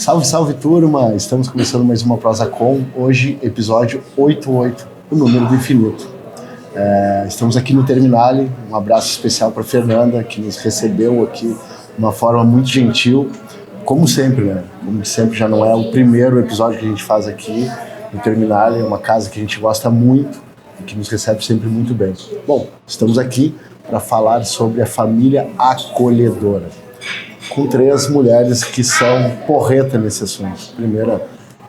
Salve, salve turma! Estamos começando mais uma Prosa Com, hoje episódio 88, o número do infinito. Estamos aqui no Terminale, um abraço especial para Fernanda, que nos recebeu aqui de uma forma muito gentil, como sempre, né? Como sempre, já não é o primeiro episódio que a gente faz aqui no Terminale, é uma casa que a gente gosta muito e que nos recebe sempre muito bem. Bom, estamos aqui para falar sobre a família acolhedora, com três mulheres que são porreta nesse assunto. Primeira,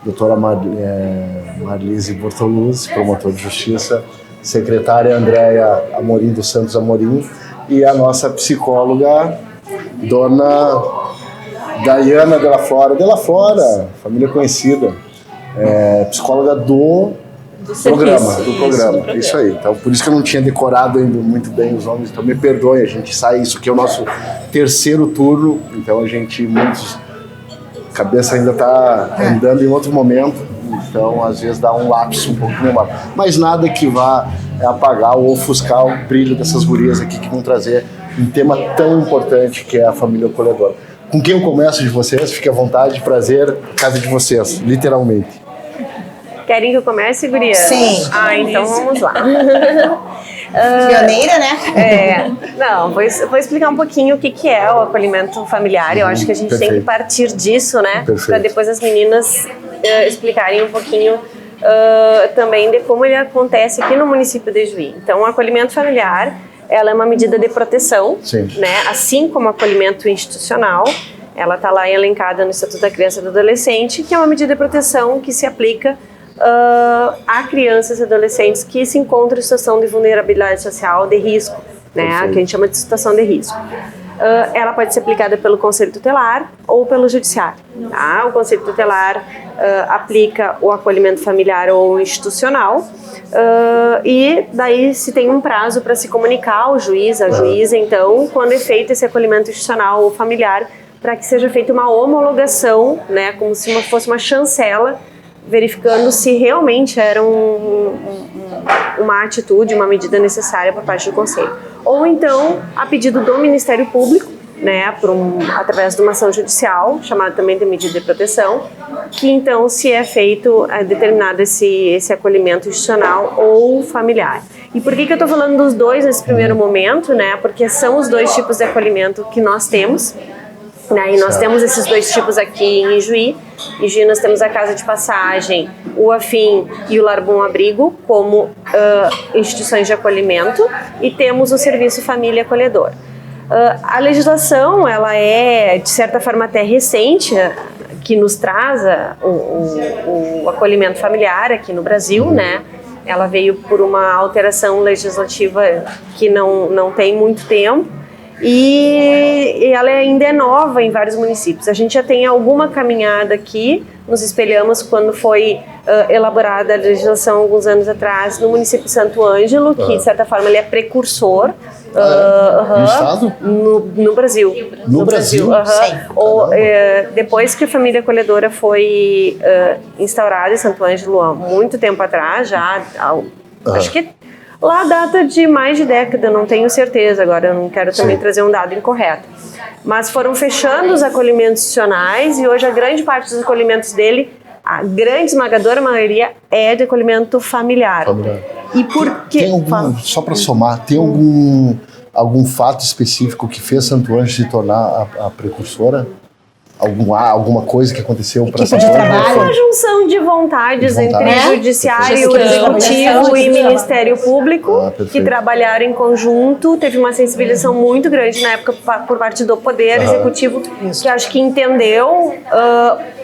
doutora Marlise Bortoluzzi, promotora de justiça, secretária Andréia Amorim dos Santos Amorim e a nossa psicóloga, dona Daiana Della Flora, família conhecida, psicóloga do programa. Isso aí. Então, por isso que eu não tinha decorado ainda muito bem os nomes, então me perdoe, a gente sai, isso aqui é o nosso terceiro turno, então a gente, a cabeça ainda está andando em outro momento, então às vezes dá um lapso um pouco menor. Mas nada que vá apagar ou ofuscar o brilho dessas gurias aqui que vão trazer um tema tão importante que é a família acolhedora. Com quem eu começo de vocês? Fique à vontade, prazer, casa de vocês, literalmente. Querem que eu comece, guria? Sim. Então vamos lá. Pioneira, né? Não, vou explicar um pouquinho o que é o acolhimento familiar. Eu acho que a gente tem que partir disso, né? Para depois as meninas explicarem um pouquinho também de como ele acontece aqui no município de Juí. Então, o acolhimento familiar, ela é uma medida de proteção, né? Assim como o acolhimento institucional. Ela está lá elencada no Estatuto da Criança e do Adolescente, que é uma medida de proteção que se aplica a crianças e adolescentes que se encontram em situação de vulnerabilidade social, de risco, né, que a gente chama de situação de risco. Ela pode ser aplicada pelo Conselho Tutelar ou pelo Judiciário. Tá? O Conselho Tutelar aplica o acolhimento familiar ou institucional e daí se tem um prazo para se comunicar ao juiz, à juíza, então, quando é feito esse acolhimento institucional ou familiar, para que seja feita uma homologação, né, como se fosse uma chancela, verificando se realmente era uma atitude, uma medida necessária por parte do Conselho. Ou então, a pedido do Ministério Público, né, através de uma ação judicial, chamada também de medida de proteção, que então se é feito, determinado esse acolhimento institucional ou familiar. E por que eu estou falando dos dois nesse primeiro momento? Né? Porque são os dois tipos de acolhimento que nós temos. Né? E nós temos esses dois tipos aqui em Juí. Em Juí nós temos a Casa de Passagem, o AFIM e o Lar Bom Abrigo como instituições de acolhimento, e temos o Serviço Família Acolhedor. A legislação, ela é, de certa forma, até recente, que nos traz o acolhimento familiar aqui no Brasil, né? Ela veio por uma alteração legislativa que não tem muito tempo, e ela ainda é nova em vários municípios. A gente já tem alguma caminhada aqui, nos espelhamos quando foi elaborada a legislação alguns anos atrás no município de Santo Ângelo, que de certa forma ele é precursor no estado? No Brasil. No Brasil? Depois que a família acolhedora foi instaurada em Santo Ângelo há muito tempo atrás, já acho que lá data de mais de década, não tenho certeza, agora eu não quero também trazer um dado incorreto. Mas foram fechando os acolhimentos institucionais e hoje a grande parte dos acolhimentos dele, a grande esmagadora maioria, é de acolhimento familiar. E por quê? Só para somar, tem algum fato específico que fez Santo Ângelo se tornar a precursora? Alguma coisa que aconteceu para essa uma junção de vontades entre Judiciário, Executivo e Ministério Público, que trabalharam em conjunto. Teve uma sensibilização muito grande na época por parte do Poder Executivo, que acho que entendeu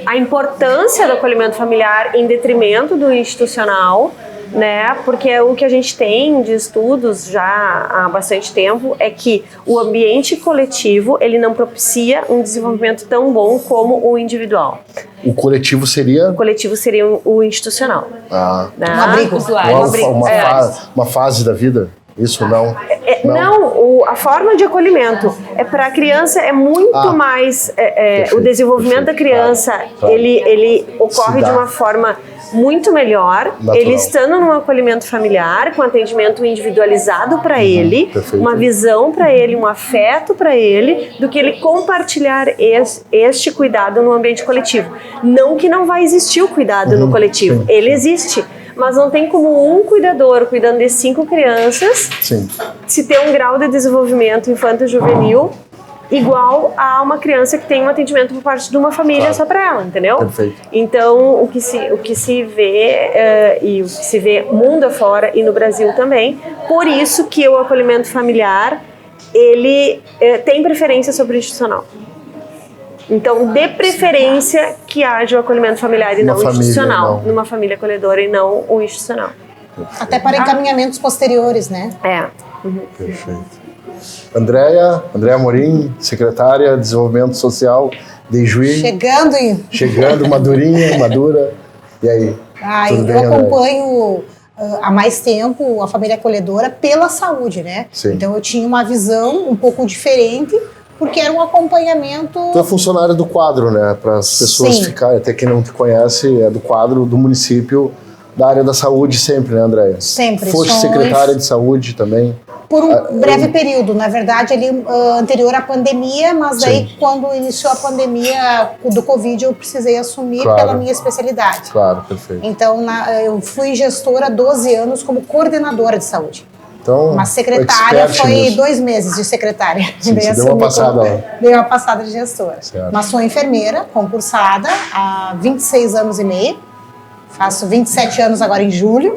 a importância do acolhimento familiar em detrimento do institucional, né? Porque o que a gente tem de estudos já há bastante tempo é que o ambiente coletivo, ele não propicia um desenvolvimento tão bom como o individual. O coletivo seria? O coletivo seria o institucional. Um abrigo. Uma fase da vida? Isso não? Não, a forma de acolhimento é para a criança é muito mais o desenvolvimento da criança, claro. Ele ocorre de uma forma muito melhor, natural. Ele estando num acolhimento familiar, com atendimento individualizado para ele, uma visão para ele, um afeto para ele, do que ele compartilhar este cuidado no ambiente coletivo. Não que não vai existir o cuidado no coletivo, ele existe, mas não tem como um cuidador cuidando de 5 crianças se ter um grau de desenvolvimento infanto-juvenil igual a uma criança que tem um atendimento por parte de uma família só para ela, entendeu? Perfeito. Então, o que se vê, e o que se vê mundo afora e no Brasil também, por isso que o acolhimento familiar, ele tem preferência sobre o institucional. Então, dê preferência que haja o acolhimento familiar e não o institucional, numa família acolhedora e não o institucional. Até para encaminhamentos posteriores, né? Perfeito. Andréia Amorim, secretária de Desenvolvimento Social de Ijuí. Chegando, madura. E aí? Tudo bem, eu acompanho há mais tempo a família acolhedora pela saúde, né? Sim. Então eu tinha uma visão um pouco diferente, porque era um acompanhamento... Tu é funcionária do quadro, né? Para as pessoas ficarem, até quem não te conhece, é do quadro do município, da área da saúde sempre, né, Andréia? Sempre. Foste secretária de saúde também. Por um breve período, na verdade, ali anterior à pandemia, mas daí quando iniciou a pandemia do Covid, eu precisei assumir pela minha especialidade. Claro, perfeito. Então, eu fui gestora 12 anos como coordenadora de saúde. Então, mas secretária foi 2 meses de secretária. Sim, você deu uma passada lá. Dei uma passada de gestora. Certo. Mas sou enfermeira, concursada há 26 anos e meio. Faço 27 anos agora em julho.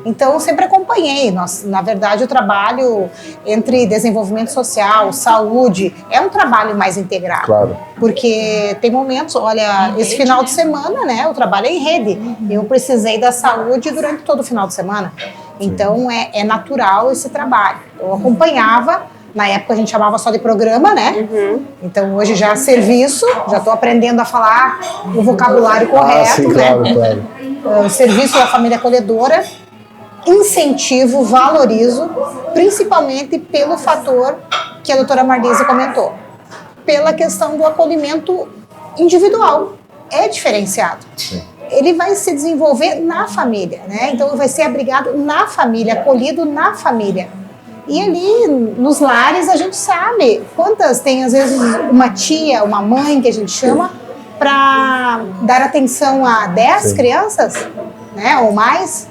Então, eu sempre acompanhei. Na verdade, o trabalho entre desenvolvimento social, saúde, é um trabalho mais integrado. Claro. Porque tem momentos, olha, esse final de semana, né, eu trabalho em rede. Eu precisei da saúde durante todo o final de semana. Então, é natural esse trabalho. Eu acompanhava, na época a gente chamava só de programa, né? Então, hoje já é serviço, já estou aprendendo a falar o vocabulário correto, sim, né? Claro. O serviço da família acolhedora, incentivo, valorizo, principalmente pelo fator que a doutora Marlise comentou, pela questão do acolhimento individual, é diferenciado. Sim. Ele vai se desenvolver na família, né? Então vai ser abrigado na família, acolhido na família. E ali nos lares a gente sabe quantas tem, às vezes, uma tia, uma mãe que a gente chama para dar atenção a 10 crianças, né, ou mais.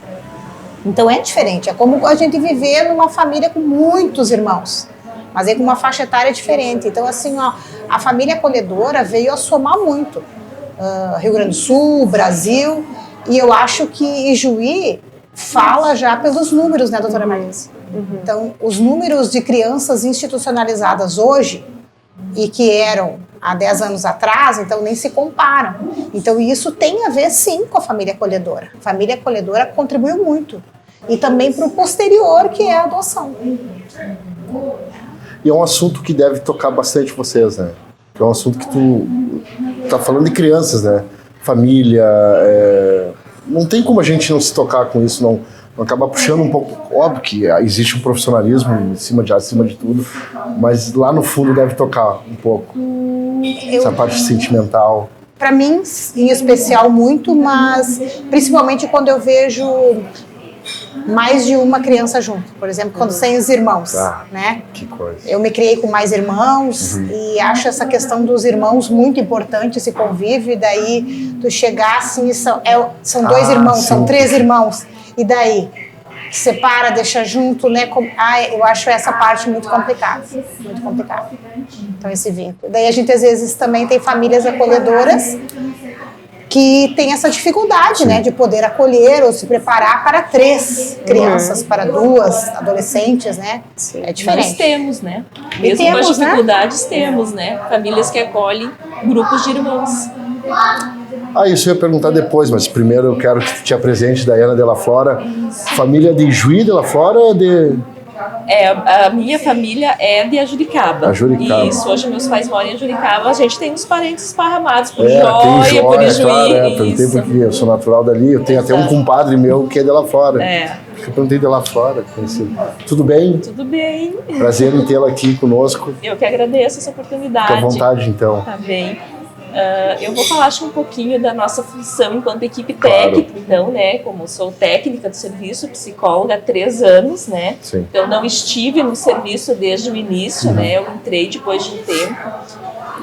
Então é diferente, é como a gente viver numa família com muitos irmãos, mas aí com uma faixa etária diferente. Então assim, ó, a família acolhedora veio a somar muito. Rio Grande do Sul, Brasil, e eu acho que Ijuí fala já pelos números, né, doutora Marlise? Então, os números de crianças institucionalizadas hoje e que eram há 10 anos atrás, então nem se comparam. Então, isso tem a ver, sim, com a família acolhedora. A família acolhedora contribuiu muito. E também para o posterior, que é a adoção. E é um assunto que deve tocar bastante vocês, né? É um assunto que tu tá falando de crianças, né? Família, não tem como a gente não se tocar com isso, não acabar puxando um pouco. Óbvio que existe um profissionalismo acima de tudo, mas lá no fundo deve tocar um pouco essa parte sentimental. Para mim, em especial, muito, mas principalmente quando eu vejo mais de uma criança junto, por exemplo, quando tem os irmãos, né? Que coisa. Eu me criei com mais irmãos e acho essa questão dos irmãos muito importante, esse convívio, e daí tu chegar assim, são 2 irmãos, sim. São 3 irmãos, e daí separa, deixa junto, né? Eu acho essa parte muito complicada, então esse vínculo. Daí a gente às vezes também tem famílias acolhedoras que tem essa dificuldade, né, de poder acolher ou se preparar para 3 crianças, para 2 adolescentes, né? Sim. É diferente. Nós temos, né? Mesmo com as dificuldades, temos, né? Famílias que acolhem grupos de irmãos. Isso eu ia perguntar depois, mas primeiro eu quero que tu te apresente, Daiana de la Flora. Família de Ijuí de la Flora ou de A minha família é de Ajuricaba. Isso, hoje meus pais moram em Ajuricaba. A gente tem uns parentes esparramados por Joia, por Ijuí. Claro, perguntei porque eu sou natural dali. Eu tenho até um compadre meu que é de lá fora. Eu perguntei de lá fora. Tudo bem? Tudo bem. Prazer em tê-la aqui conosco. Eu que agradeço essa oportunidade. Fique à vontade, então. Tá bem. Eu vou falar um pouquinho da nossa função enquanto equipe técnica, então, né, como sou técnica do serviço, psicóloga há 3 anos, né, Sim. Então não estive no serviço desde o início, né, eu entrei depois de um tempo,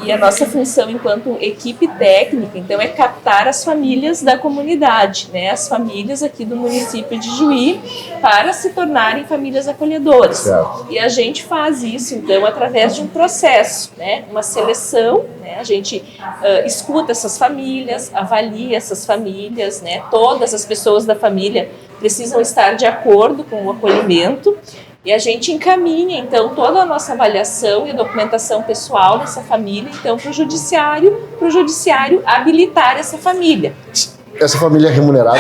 e a nossa função enquanto equipe técnica, então, é captar as famílias da comunidade, né, as famílias aqui do município de Juí, para se tornarem famílias acolhedoras. Certo. E a gente faz isso, então, através de um processo, né, uma seleção, né, a gente escuta essas famílias, avalia essas famílias, né, todas as pessoas da família precisam estar de acordo com o acolhimento, e a gente encaminha, então, toda a nossa avaliação e a documentação pessoal dessa família, então, para o judiciário habilitar essa família. Essa família é remunerada?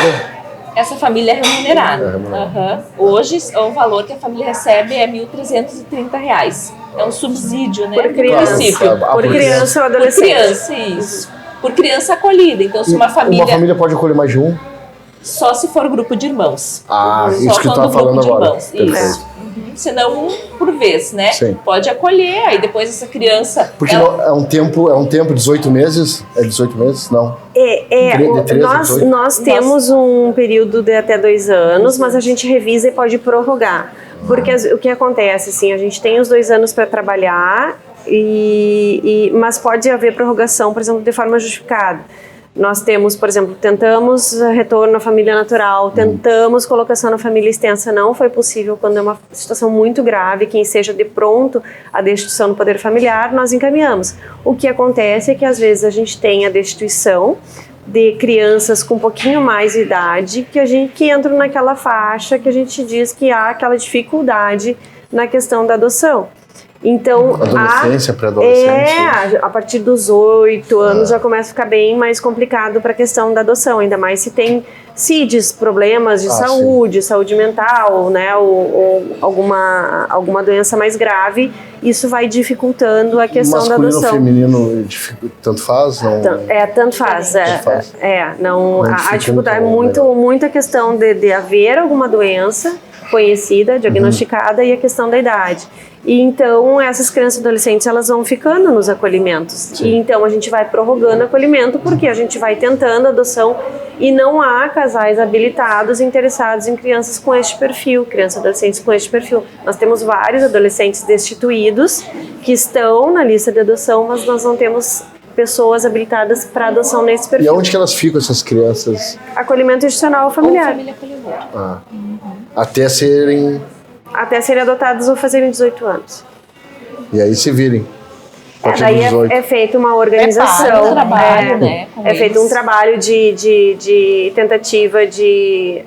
Essa família é remunerada. Hoje, o valor que a família recebe é R$ 1.330. É um subsídio, né? Por criança. Por criança ou adolescente. Por criança, isso. Por criança acolhida. Então, se uma família pode acolher mais de um? Só se for grupo de irmãos. Isso que tu tá falando agora. Isso. Senão um por vez, né? Sim. Pode acolher, aí depois essa criança... Porque é um tempo, 18 meses? É 18 meses? Não. Nós temos um período de até 2 anos, mas a gente revisa e pode prorrogar. Porque o que acontece, assim, a gente tem os 2 anos para trabalhar, mas pode haver prorrogação, por exemplo, de forma justificada. Nós temos, por exemplo, tentamos retorno à família natural, tentamos colocação na família extensa, não foi possível quando é uma situação muito grave, quem seja de pronto a destituição do poder familiar, nós encaminhamos. O que acontece é que às vezes a gente tem a destituição de crianças com um pouquinho mais de idade, que entram naquela faixa que a gente diz que há aquela dificuldade na questão da adoção. Então, adolescência, pré-adolescência. A partir dos 8 anos já começa a ficar bem mais complicado para a questão da adoção, ainda mais se tem CIDs, problemas de saúde mental, né, ou alguma doença mais grave, isso vai dificultando a questão da adoção. Masculino ou feminino, tanto faz? Não... Tanto faz. A dificuldade é muito a questão de haver alguma doença conhecida, diagnosticada, e a questão da idade. E então essas crianças e adolescentes elas vão ficando nos acolhimentos. Sim. E então a gente vai prorrogando o acolhimento porque a gente vai tentando a adoção e não há casais habilitados interessados em crianças com este perfil, crianças e adolescentes com este perfil. Nós temos vários adolescentes destituídos que estão na lista de adoção, mas nós não temos pessoas habilitadas para adoção nesse perfil. E onde que elas ficam, essas crianças? Acolhimento institucional familiar. Ou família acolhedora. Até serem adotados ou fazerem 18 anos. E aí se virem. Daí é feita uma organização. É feito um trabalho de tentativa de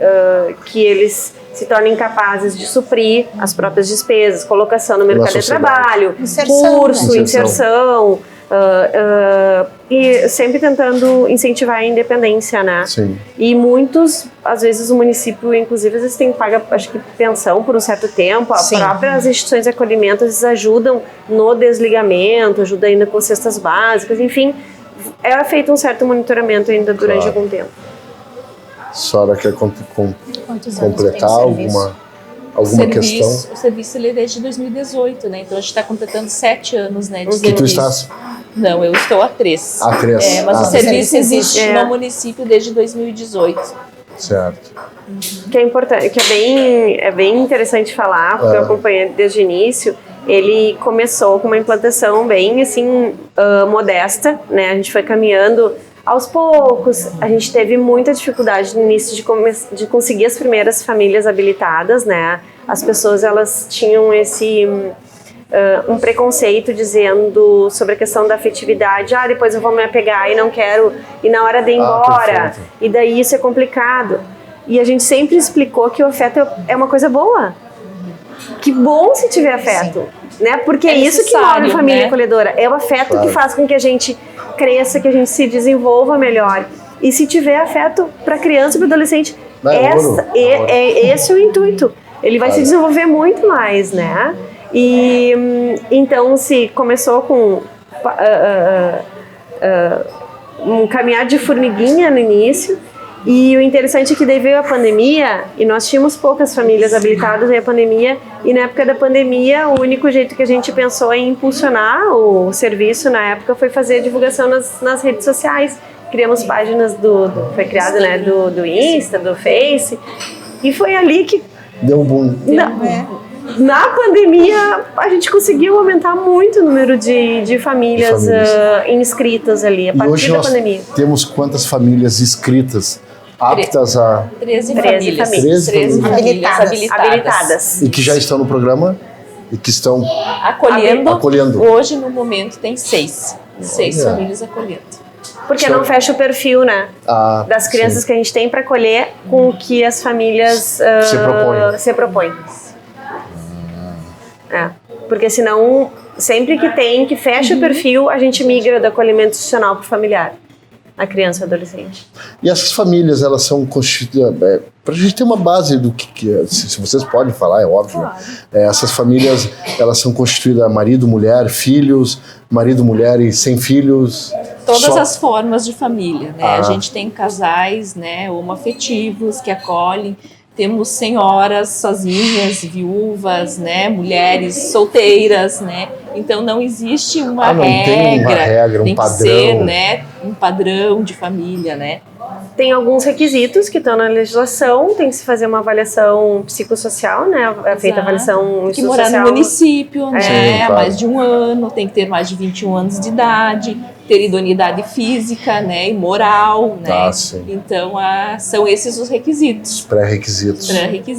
que eles se tornem capazes de suprir as próprias despesas, colocação no mercado de trabalho, curso, inserção. E sempre tentando incentivar a independência, né? Sim. E muitos, às vezes o município, inclusive, às vezes tem que pagar, acho que pensão por um certo tempo. As próprias instituições de acolhimento, às vezes ajudam no desligamento, ajudam ainda com cestas básicas, enfim, é feito um certo monitoramento ainda durante algum tempo. A senhora quer completar alguma questão? O serviço ele é desde 2018, né? Então a gente está completando 7 anos, né, de serviço. Que tu estás? Não, eu estou há 3. Há 3. Mas o serviço existe no município desde 2018. Certo. Que é importante, que é bem interessante falar, porque eu acompanhei desde o início. Ele começou com uma implantação bem assim modesta, né? A gente foi caminhando aos poucos. A gente teve muita dificuldade no início de conseguir as primeiras famílias habilitadas, né? As pessoas elas tinham esse um preconceito dizendo sobre a questão da afetividade. Depois eu vou me apegar e não quero, e na hora de ir embora, e daí isso é complicado. E a gente sempre explicou que o afeto é uma coisa boa. Que bom se tiver afeto, né? Porque é isso que move a família acolhedora. É o afeto que faz com que a gente cresça, que a gente se desenvolva melhor. E se tiver afeto para criança e para adolescente, esse é o intuito. ele vai se desenvolver muito mais, né? E então se começou com um caminhar de formiguinha no início, e o interessante é que daí veio a pandemia e nós tínhamos poucas famílias habilitadas, veio a pandemia, e na época da pandemia o único jeito que a gente pensou em impulsionar o serviço na época foi fazer a divulgação nas redes sociais. Criamos páginas foi criado, né, do Insta, do Face, e foi ali que deu um boom. Na pandemia, a gente conseguiu aumentar muito o número de famílias inscritas ali, a partir da pandemia. Temos quantas famílias inscritas, aptas a... 13 famílias. 13 famílias habilitadas. E que já estão no programa? E que estão acolhendo. Hoje, no momento, tem 6 famílias acolhendo. Porque não fecha o perfil, né? Das crianças que a gente tem para acolher com o que as famílias se propõem. Porque senão, sempre que fecha o perfil, a gente migra do acolhimento institucional para o familiar, a criança e o adolescente. E essas famílias, elas são constituídas, para a gente ter uma base do que é, se vocês podem falar, é óbvio, claro. Essas famílias, elas são constituídas marido, mulher, filhos, marido, mulher e sem filhos. Todas as formas de família, né? A gente tem casais, né, homoafetivos que acolhem. Temos senhoras sozinhas, viúvas, né, mulheres solteiras, né? Então não existe uma regra, tem que ser, né, um padrão de família, né? Tem alguns requisitos que estão na legislação, tem que se fazer uma avaliação psicossocial, né? É feita a avaliação tem que morar no município, né? Sim, claro. Mais de 1 ano, tem que ter mais de 21 anos de idade, ter idoneidade física, né, e moral, né? Então, são esses os requisitos. Os pré-requisitos.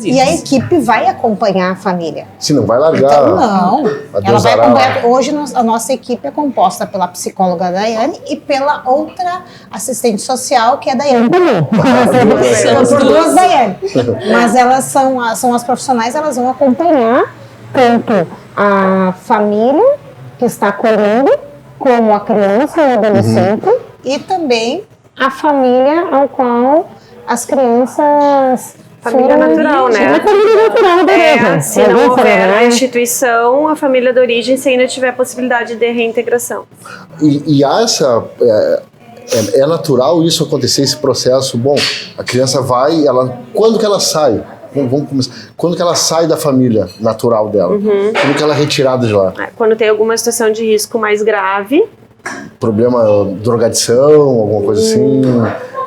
E a equipe vai acompanhar a família. Se não vai largar. Então, não. Ela vai acompanhar. Hoje, a nossa equipe é composta pela psicóloga Daiane e pela outra assistente social, que é a Daiane. São duas Daiane. Mas elas são as profissionais, elas vão acompanhar tanto a família que está acolhendo, como a criança e o adolescente, e também a família ao qual as crianças... Família natural, né? A família natural, se não houver a instituição, a família da origem, se ainda tiver possibilidade de reintegração. E há essa... É natural isso acontecer, esse processo? Bom, a criança vai, quando que ela sai? Vamos começar. Quando que ela sai da família natural dela? Quando que ela é retirada de lá? Quando tem alguma situação de risco mais grave. Problema, drogadição, alguma coisa assim,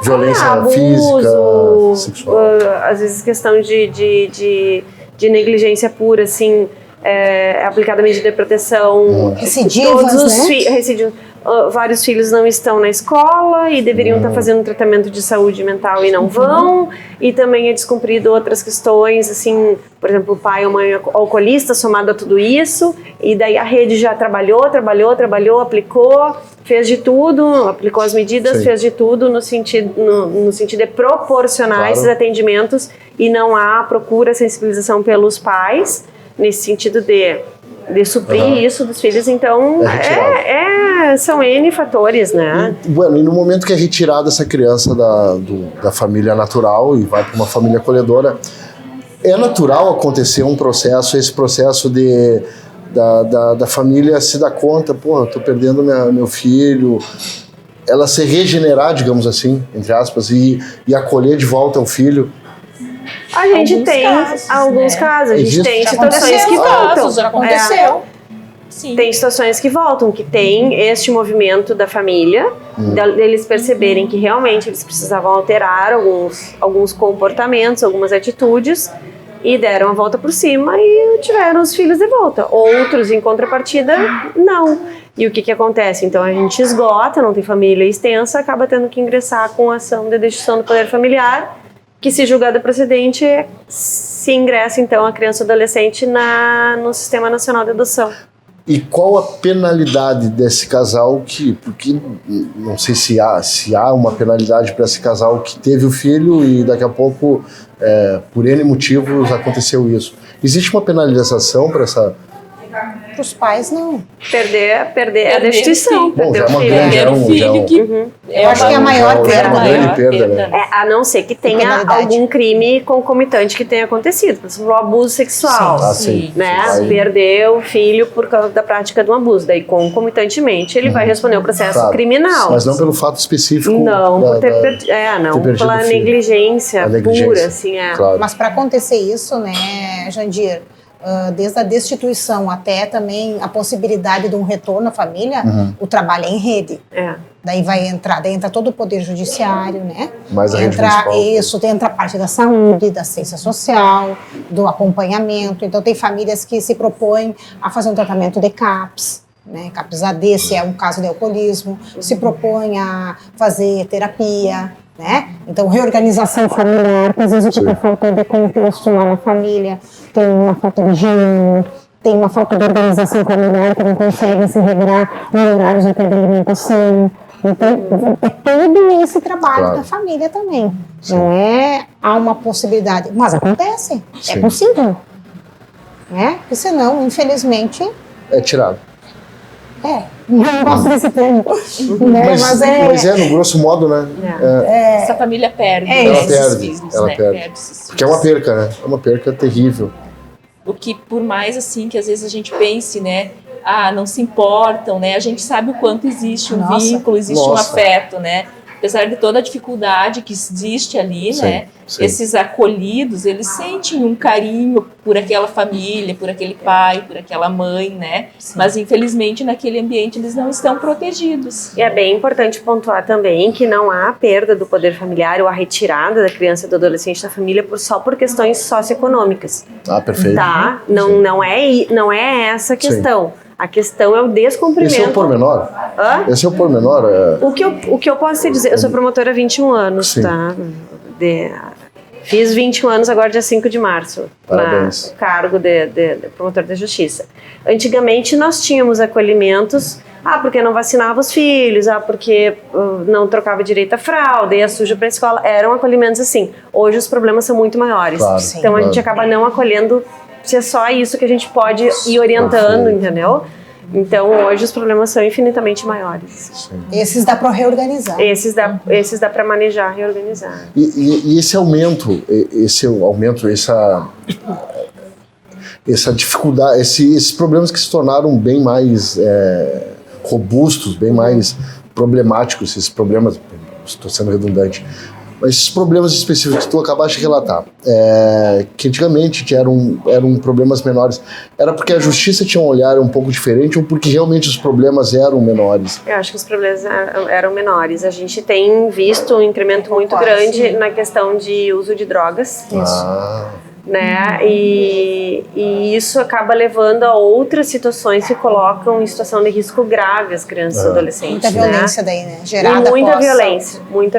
violência abuso, física, sexual. Às vezes questão de negligência pura, assim, aplicada a medida de proteção. Recidivas, né? Vários filhos não estão na escola e deveriam estar fazendo um tratamento de saúde mental e não vão, e também é descumprido outras questões, assim, por exemplo, o pai ou mãe alcoolista somado a tudo isso, e daí a rede já trabalhou, aplicou, fez de tudo, aplicou as medidas, fez de tudo no sentido de proporcionar esses atendimentos, e não há procura, sensibilização pelos pais, nesse sentido de suprir isso dos filhos. Então são N fatores, né? E no momento que é retirada essa criança da família natural e vai para uma família acolhedora, é natural acontecer esse processo da família se dar conta, eu tô perdendo meu filho, ela se regenerar, digamos assim, entre aspas, e acolher de volta o filho. A gente tem alguns casos, a gente tem situações que voltam. Já aconteceu. Sim. Tem situações que voltam, que tem este movimento da família, deles perceberem que realmente eles precisavam alterar alguns comportamentos, algumas atitudes, e deram a volta por cima e tiveram os filhos de volta. Outros, em contrapartida, não. E o que acontece? Então a gente esgota, não tem família extensa, acaba tendo que ingressar com ação de destituição do poder familiar, que, se julgada procedente, se ingressa então a criança ou adolescente no Sistema Nacional de Adoção. E qual a penalidade desse casal porque não sei se há uma penalidade para esse casal que teve o filho e daqui a pouco, por N motivos, aconteceu isso. Existe uma penalização para essa... Para os pais, não. Perder a destituição. Bom, já é uma eu acho que é a maior perda, né? A não ser que tenha algum crime concomitante que tenha acontecido. Por exemplo, o abuso sexual. Né? Perder o filho por causa da prática de um abuso. Daí, concomitantemente, ele vai responder o processo criminal. Mas não pelo fato específico. Não, pela negligência pura. Assim, Claro. Mas para acontecer isso, né, Jandir, desde a destituição até também a possibilidade de um retorno à família, o trabalho é em rede. Daí entra todo o poder judiciário, né? Mais a rede municipal. Isso, entra a parte da saúde, da assistência social, do acompanhamento. Então tem famílias que se propõem a fazer um tratamento de CAPS, né? CAPS-AD, se é um caso de alcoolismo, se propõe a fazer terapia, né? Então, reorganização familiar, que às vezes o que está faltando é contexto lá na família, tem uma falta de gênero, tem uma falta de organização familiar, que não consegue se regrar nos horários de alimentação. Então, é todo esse trabalho da família também. Não há uma possibilidade, mas acontece, é possível. Né? Porque senão, infelizmente... É tirado. Não gosto desse termo. Né? Mas no grosso modo, né? Essa família perde. Ela perde. Porque é uma perca, né? É uma perca terrível. O que, por mais assim, que às vezes a gente pense, né? Não se importam, né? A gente sabe o quanto existe um vínculo, existe um afeto, né? Apesar de toda a dificuldade que existe ali, né? Esses acolhidos, eles sentem um carinho por aquela família, por aquele pai, por aquela mãe, né? Mas, infelizmente, naquele ambiente eles não estão protegidos. E é bem importante pontuar também que não há perda do poder familiar ou a retirada da criança e do adolescente da família só por questões socioeconômicas. Perfeito. Tá? Não é essa a questão. A questão é o descumprimento. Esse é o pormenor? Esse é o pormenor? O que eu posso te dizer, eu sou promotora há 21 anos, tá? Fiz 21 anos agora dia 5 de março. Parabéns. No cargo de promotor da justiça. Antigamente nós tínhamos acolhimentos, porque não vacinava os filhos, porque não trocava direito a fralda, ia sujo para a escola. Eram acolhimentos assim. Hoje os problemas são muito maiores. Então a gente acaba não acolhendo. Se é só isso que a gente pode ir orientando, entendeu? Então, hoje os problemas são infinitamente maiores. Esses dá para reorganizar. Esses dá para manejar, reorganizar. E esse aumento, essa dificuldade, esses problemas que se tornaram bem mais robustos, bem mais problemáticos, esses problemas, estou sendo redundante, mas esses problemas específicos que tu acabaste de relatar, que antigamente eram problemas menores, era porque a justiça tinha um olhar um pouco diferente ou porque realmente os problemas eram menores? Eu acho que os problemas eram menores. A gente tem visto um incremento muito grande na questão de uso de drogas. Né? E isso acaba levando a outras situações que colocam em situação de risco grave as crianças e adolescentes. Muita violência daí, né? Gerada muita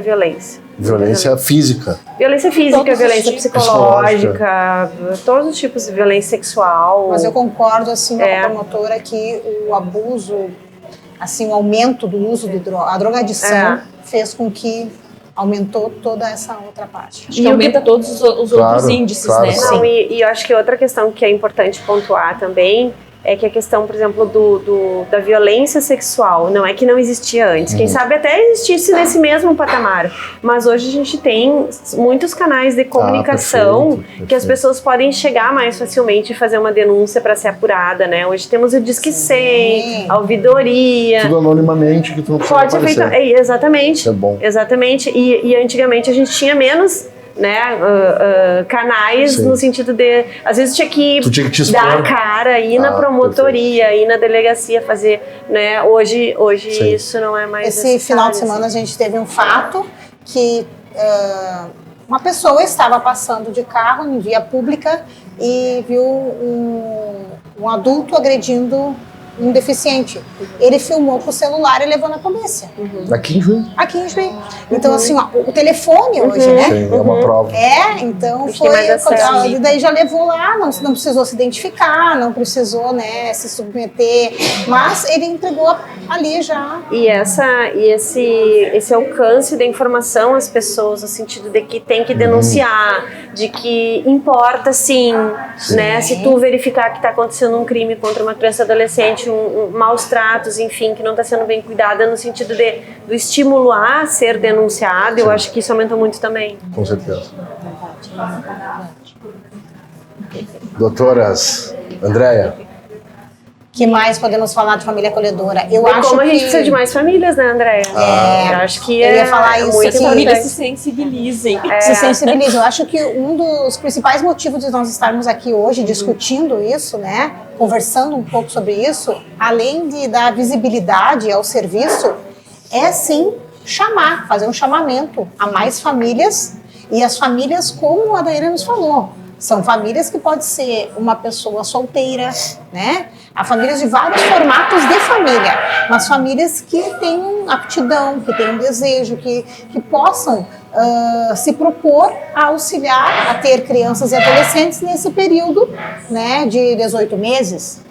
violência. Violência física. Violência física, violência psicológica, todos os tipos de violência sexual. Mas eu concordo, assim, com a promotora que o abuso, assim, o aumento do uso de droga, a drogadição fez com que aumentou toda essa outra parte. Acho que aumenta todos os outros índices, né? Não, e eu acho que outra questão que é importante pontuar também é que a questão, por exemplo, da violência sexual, não é que não existia antes. Quem sabe até existisse nesse mesmo patamar. Mas hoje a gente tem muitos canais de comunicação perfeito. Que as pessoas podem chegar mais facilmente e fazer uma denúncia para ser apurada, né? Hoje temos o Disque 100, a ouvidoria. Tudo anonimamente que tu não pode ser feito. Exatamente. É bom. Exatamente. E antigamente a gente tinha menos, né, canais no sentido de, às vezes tinha que dar a cara, ir na promotoria, ir na delegacia fazer, né, hoje isso não é mais Esse final de semana a gente teve um fato que uma pessoa estava passando de carro em via pública e viu um adulto agredindo um deficiente. Ele filmou com o celular e levou na polícia. Aqui em Juiz? Aqui em Juiz. Então, assim, o telefone hoje, né? Sim, é uma prova. Então foi... Daí já levou lá, não precisou se identificar, não precisou, né, se submeter, mas ele entregou ali já. E esse alcance da informação às pessoas, no sentido de que tem que denunciar, de que importa sim, né? Se tu verificar que está acontecendo um crime contra uma criança e adolescente, maus tratos, enfim, que não está sendo bem cuidada, no sentido do estímulo a ser denunciado, eu acho que isso aumenta muito também. Com certeza. Doutoras, Andréia. Que mais podemos falar de família acolhedora? Eu acho como a gente que... precisa de mais famílias, né, Andréia? Eu acho que eu ia falar isso, muito que as famílias se sensibilizem. Se sensibilizem. Eu acho que um dos principais motivos de nós estarmos aqui hoje discutindo isso, né, conversando um pouco sobre isso, além de dar visibilidade ao serviço, é sim fazer um chamamento a mais famílias, e as famílias, como a Daiane nos falou, são famílias que pode ser uma pessoa solteira, né? Há famílias de vários formatos de família, mas famílias que tenham aptidão, que tenham desejo, que possam se propor a auxiliar a ter crianças e adolescentes nesse período, né, de 18 meses.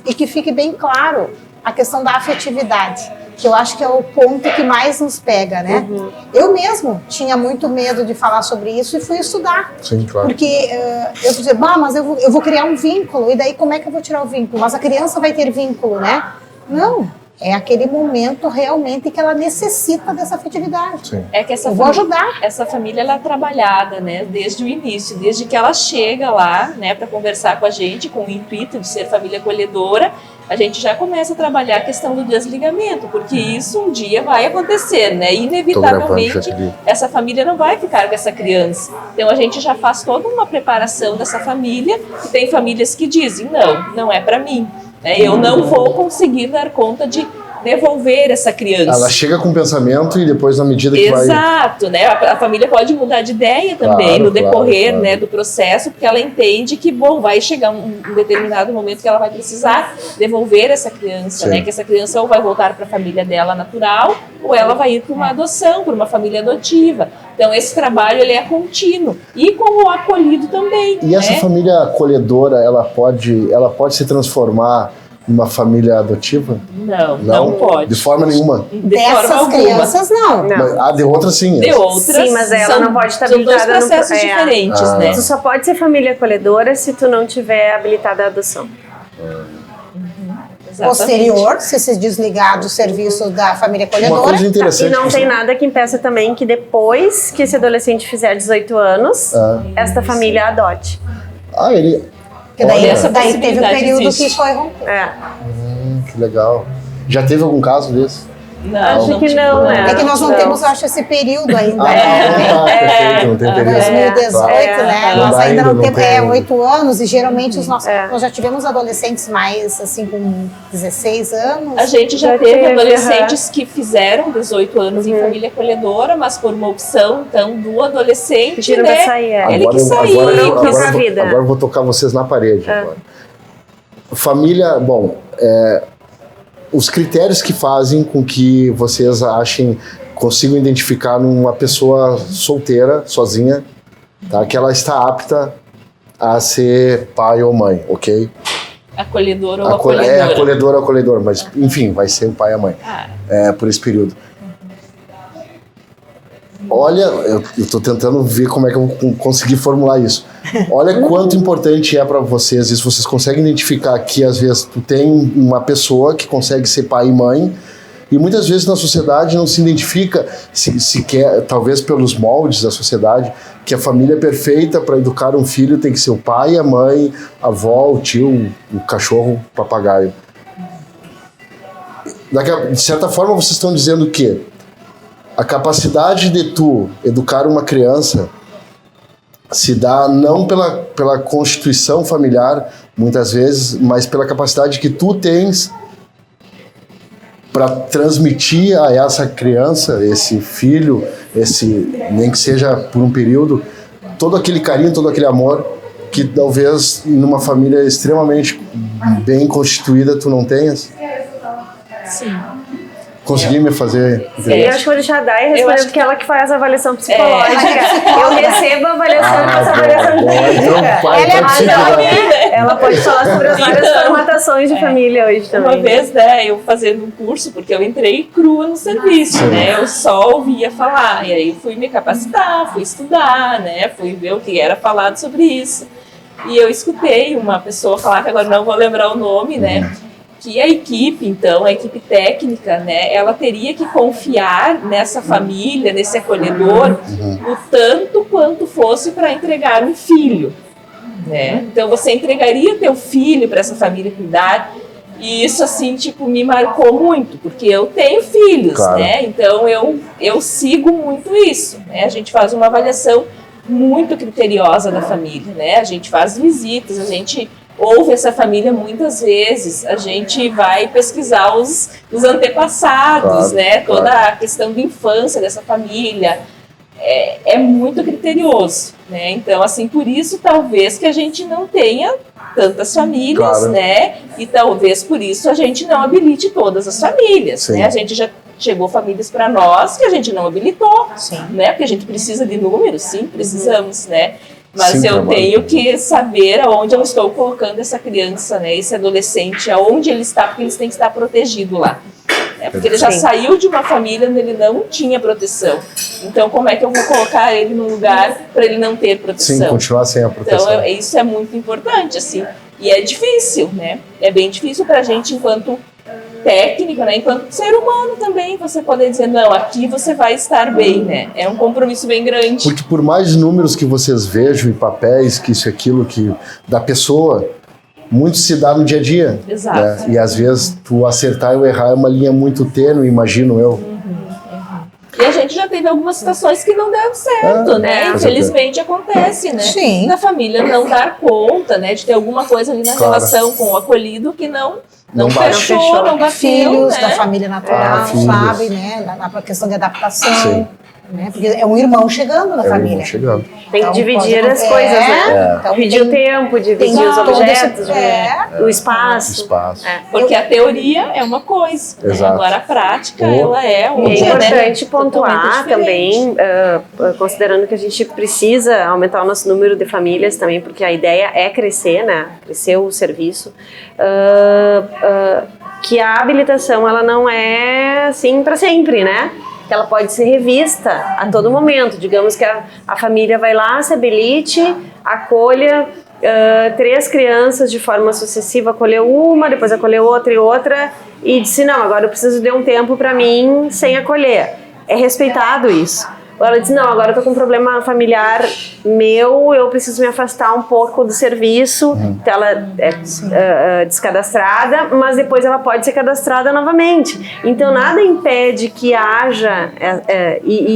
E que fique bem claro a questão da afetividade, que eu acho que é o ponto que mais nos pega, né? Eu mesmo tinha muito medo de falar sobre isso e fui estudar. Sim, claro. Porque eu dizia, mas eu vou criar um vínculo, e daí como é que eu vou tirar o vínculo? Mas a criança vai ter vínculo, né? Não, é aquele momento realmente que ela necessita dessa afetividade. Sim. É que eu vou ajudar. Essa família, ela é trabalhada, né, desde o início, desde que ela chega lá, né, para conversar com a gente, com o intuito de ser família acolhedora, a gente já começa a trabalhar a questão do desligamento, porque isso um dia vai acontecer, né? Inevitavelmente, essa família não vai ficar com essa criança. Então, a gente já faz toda uma preparação dessa família, e tem famílias que dizem, não é para mim, né? Eu não vou conseguir dar conta de devolver essa criança. Ela chega com pensamento e depois, na medida que Exato, né? A família pode mudar de ideia também no decorrer, né, do processo, porque ela entende que, vai chegar um determinado momento que ela vai precisar devolver essa criança, né? Que essa criança ou vai voltar para a família dela natural, ou ela vai ir para uma adoção, para uma família adotiva. Então, esse trabalho, ele é contínuo. E com o acolhido também. E essa família acolhedora, ela pode se transformar numa família adotiva? Não pode. De forma nenhuma? Dessas crianças, não. Mas, de outras, sim. De outras, sim, mas ela não pode estar habilitada. São dois processos diferentes, né? Tu só pode ser família acolhedora se tu não tiver habilitada a adoção. Posterior, se se desligar do serviço da família acolhedora. Uma coisa interessante. E não tem nada que impeça também que depois que esse adolescente fizer 18 anos, esta família adote. Porque daí teve um período que foi rompido. Que legal. Já teve algum caso desse? Acho que não, né? É que nós não temos, acho, esse período ainda. Perfeito, não tem período. 2018, né? Nós ainda não temos 8 anos, e geralmente nós já tivemos adolescentes mais, assim, com 16 anos. A gente já teve adolescentes que fizeram 18 anos em família acolhedora, mas por uma opção, então, do adolescente, né? Ele que saiu. Agora eu vou tocar vocês na parede. Agora. Família, os critérios que fazem com que vocês consigam identificar numa pessoa solteira, sozinha, tá? Que ela está apta a ser pai ou mãe, ok? Acolhedor ou acolhedora. Acolhedor ou acolhedor, mas enfim, vai ser o pai e a mãe por esse período. Olha, eu estou tentando ver como é que eu vou conseguir formular isso. Olha quanto importante é para vocês isso. Vocês conseguem identificar que às vezes tu tem uma pessoa que consegue ser pai e mãe, e muitas vezes na sociedade não se identifica sequer, talvez pelos moldes da sociedade, que a família perfeita para educar um filho tem que ser o pai, a mãe, a avó, o tio, o cachorro, o papagaio. De certa forma vocês estão dizendo que a capacidade de tu educar uma criança se dá não pela constituição familiar, muitas vezes, mas pela capacidade que tu tens para transmitir a essa criança, esse filho, nem que seja por um período, todo aquele carinho, todo aquele amor que talvez numa família extremamente bem constituída tu não tenhas. Sim. Consegui me fazer... Eu acho que vou deixar a Day responder, porque ela que faz a avaliação psicológica. Eu recebo a avaliação e faço a avaliação clínica. Ela pode falar sobre as várias formatações de família hoje também. Uma vez, né, eu fazendo um curso, porque eu entrei crua no serviço, né, eu só ouvia falar, e aí fui me capacitar, fui estudar, né, fui ver o que era falado sobre isso. E eu escutei uma pessoa falar, que agora não vou lembrar o nome, né, que a equipe, então, a equipe técnica, né, ela teria que confiar nessa família, nesse acolhedor, o tanto quanto fosse para entregar um filho, né? Então, você entregaria teu filho para essa família cuidar, e isso, assim, tipo, me marcou muito, porque eu tenho filhos, né? Então, eu sigo muito isso, né? A gente faz uma avaliação muito criteriosa da família, né? A gente faz visitas, a gente ouve essa família muitas vezes, a gente vai pesquisar os antepassados, né? Toda a questão da infância dessa família. É muito criterioso, né? Então, assim, por isso, talvez que a gente não tenha tantas famílias, né? E talvez por isso a gente não habilite todas as famílias, né? A gente já chegou famílias para nós que a gente não habilitou, né? Porque a gente precisa de números, sim, precisamos, né? Mas eu tenho que saber aonde eu estou colocando essa criança, né? Esse adolescente, aonde ele está, porque eles têm que estar protegidos lá. Porque ele já saiu de uma família onde ele não tinha proteção. Então, como é que eu vou colocar ele num lugar para ele não ter proteção? Sim, continuar sem a proteção. Então, isso é muito importante, assim. E é difícil, né? É bem difícil para a gente, enquanto técnico, né? Enquanto ser humano também, você poder dizer, não, aqui você vai estar bem, né? É um compromisso bem grande. Porque por mais números que vocês vejam em papéis, que isso e aquilo, que da pessoa... muito se dá no dia a dia. Exato. Né? E às vezes tu acertar ou errar é uma linha muito tênue, imagino eu. E a gente já teve algumas situações que não deram certo, né? Infelizmente acontece, né? Sim. Da família não dar conta, né? De ter alguma coisa ali na relação com o acolhido que não fechou, não bateu, filhos, né? da família natural, sabe, né? Na questão de adaptação. Sim. Né? Porque é um irmão chegando na família. Chegando. Tem que dividir as coisas, né? Então, dividir o tempo, dividir os objetos, o espaço. Porque a teoria é uma coisa, né? Agora a prática, ela é outra. É importante pontuar também, considerando que a gente precisa aumentar o nosso número de famílias também, porque a ideia é crescer, né? Crescer o serviço. Que a habilitação, ela não é assim para sempre, né? Que ela pode ser revista a todo momento. Digamos que a família vai lá, se habilite, acolha 3 crianças de forma sucessiva, acolheu uma, depois acolheu outra e outra, e disse, não, agora eu preciso de um tempo para mim sem acolher. É respeitado isso. Ela disse, não, agora eu tô com um problema familiar meu, eu preciso me afastar um pouco do serviço. Então ela é descadastrada, mas depois ela pode ser cadastrada novamente. Então nada impede que haja,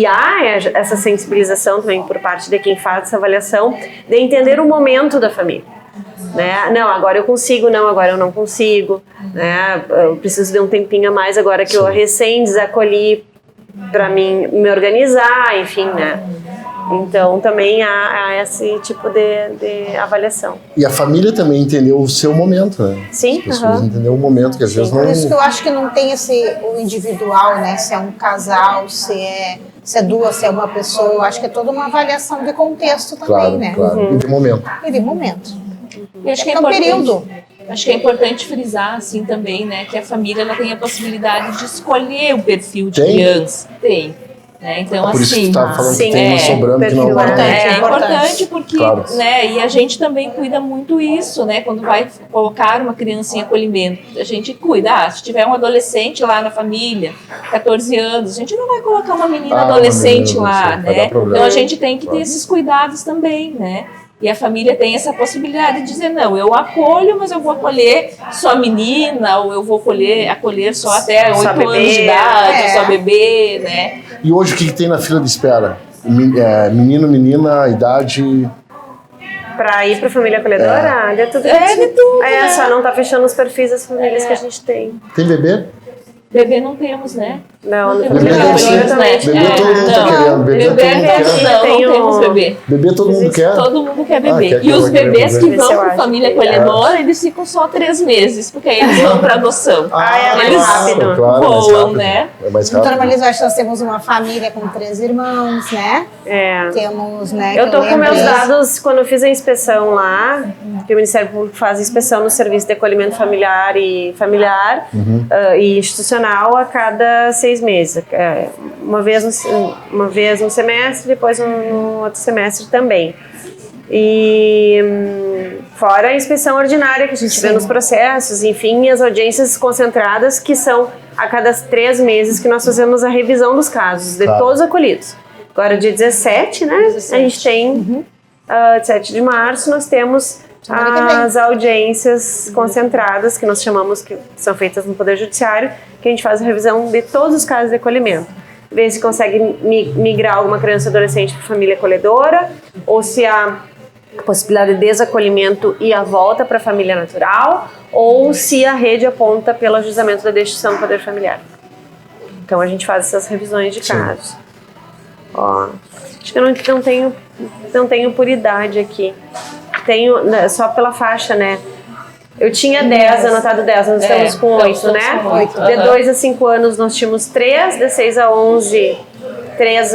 há essa sensibilização também por parte de quem faz essa avaliação, de entender o momento da família. Né? Não, agora eu consigo, não, agora eu não consigo. Né? Eu preciso de um tempinho a mais agora que eu recém desacolhi, para mim me organizar, enfim, né? Então também há esse tipo de avaliação. E a família também entendeu o seu momento, né? Sim. As pessoas entenderam o momento, que às vezes não... Por isso que eu acho que não tem o individual, né? Se é um casal, se é 2, se é uma pessoa. Eu acho que é toda uma avaliação de contexto também, né? Claro, e de momento. E de momento. E acho que é um período. Acho que é importante frisar, assim, também, né, que a família ela tem a possibilidade de escolher o perfil de criança. Tem. Né? Então, por isso que assim, tu tá falando que tem uma sobrando que não é importante porque, né, e a gente também cuida muito isso, né, quando vai colocar uma criança em acolhimento, a gente cuida, se tiver um adolescente lá na família, 14 anos, a gente não vai colocar uma menina adolescente lá, né, então a gente tem que ter esses cuidados também, né. E a família tem essa possibilidade de dizer, não, eu acolho, mas eu vou acolher só menina, ou eu vou acolher só até 8 anos de idade, só bebê, né? E hoje o que tem na fila de espera? Menino, menina, idade... Para ir para a família acolhedora? De tudo. De tudo. Só não tá fechando os perfis das famílias que a gente tem. Tem bebê? Bebê não temos, né? Não, bebê todo mundo tá querendo. Bebê todo mundo quer. Não temos bebê. Bebê todo mundo quer? Todo mundo quer bebê. Quer e os bebês que vão eu para acho. família acolhedora, eles ficam só 3 meses, porque aí eles vão para adoção. é mais eles rápido. Claro, mais voam, rápido. né? É mais Doutora rápido. Marisa, eu acho que nós temos uma família com 3 irmãos, né? Temos, né? Eu tô que com meus lembrei. dados, quando eu fiz a inspeção lá, que o Ministério Público faz inspeção no serviço de acolhimento familiar e e institucional a cada 6 meses. Uma vez no semestre, depois no outro semestre também. E fora a inspeção ordinária que a gente vê nos processos, enfim, as audiências concentradas, que são a cada 3 meses que nós fazemos a revisão dos casos, de todos acolhidos. Agora, dia 17, né? A gente tem, 17 de março, nós temos as audiências concentradas, que nós chamamos, que são feitas no Poder Judiciário, que a gente faz a revisão de todos os casos de acolhimento. Ver se consegue migrar alguma criança ou adolescente para família acolhedora, ou se há possibilidade de desacolhimento e a volta para a família natural, ou se a rede aponta pelo ajustamento da destituição do poder familiar. Então a gente faz essas revisões de casos. Ó, acho que eu não tenho por idade aqui. Tenho só pela faixa, né? Eu tinha 10, anotado 10, nós estamos com 8, né? 8. De 2 a 5 anos nós tínhamos 3, de 6 a 11, 3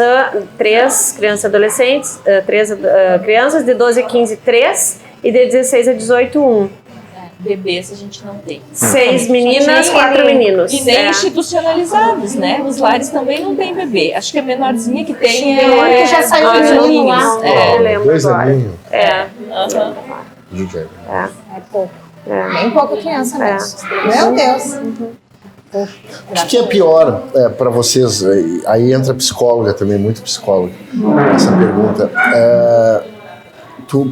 crianças e adolescentes, 3 crianças, de 12 a 15, 3, e de 16 a 18, 1. Bebês a gente não tem. 6 meninas, 4 meninos. E nem institucionalizados, né? Os lares também não tem bebê. Acho que a menorzinha que tem que já saiu do menino lá. Não lembro 2 agora. aninhos. É pouco. Bem pouca criança mesmo. Meu Deus. O que é pior para vocês? Aí entra psicóloga também, muito psicóloga, essa pergunta.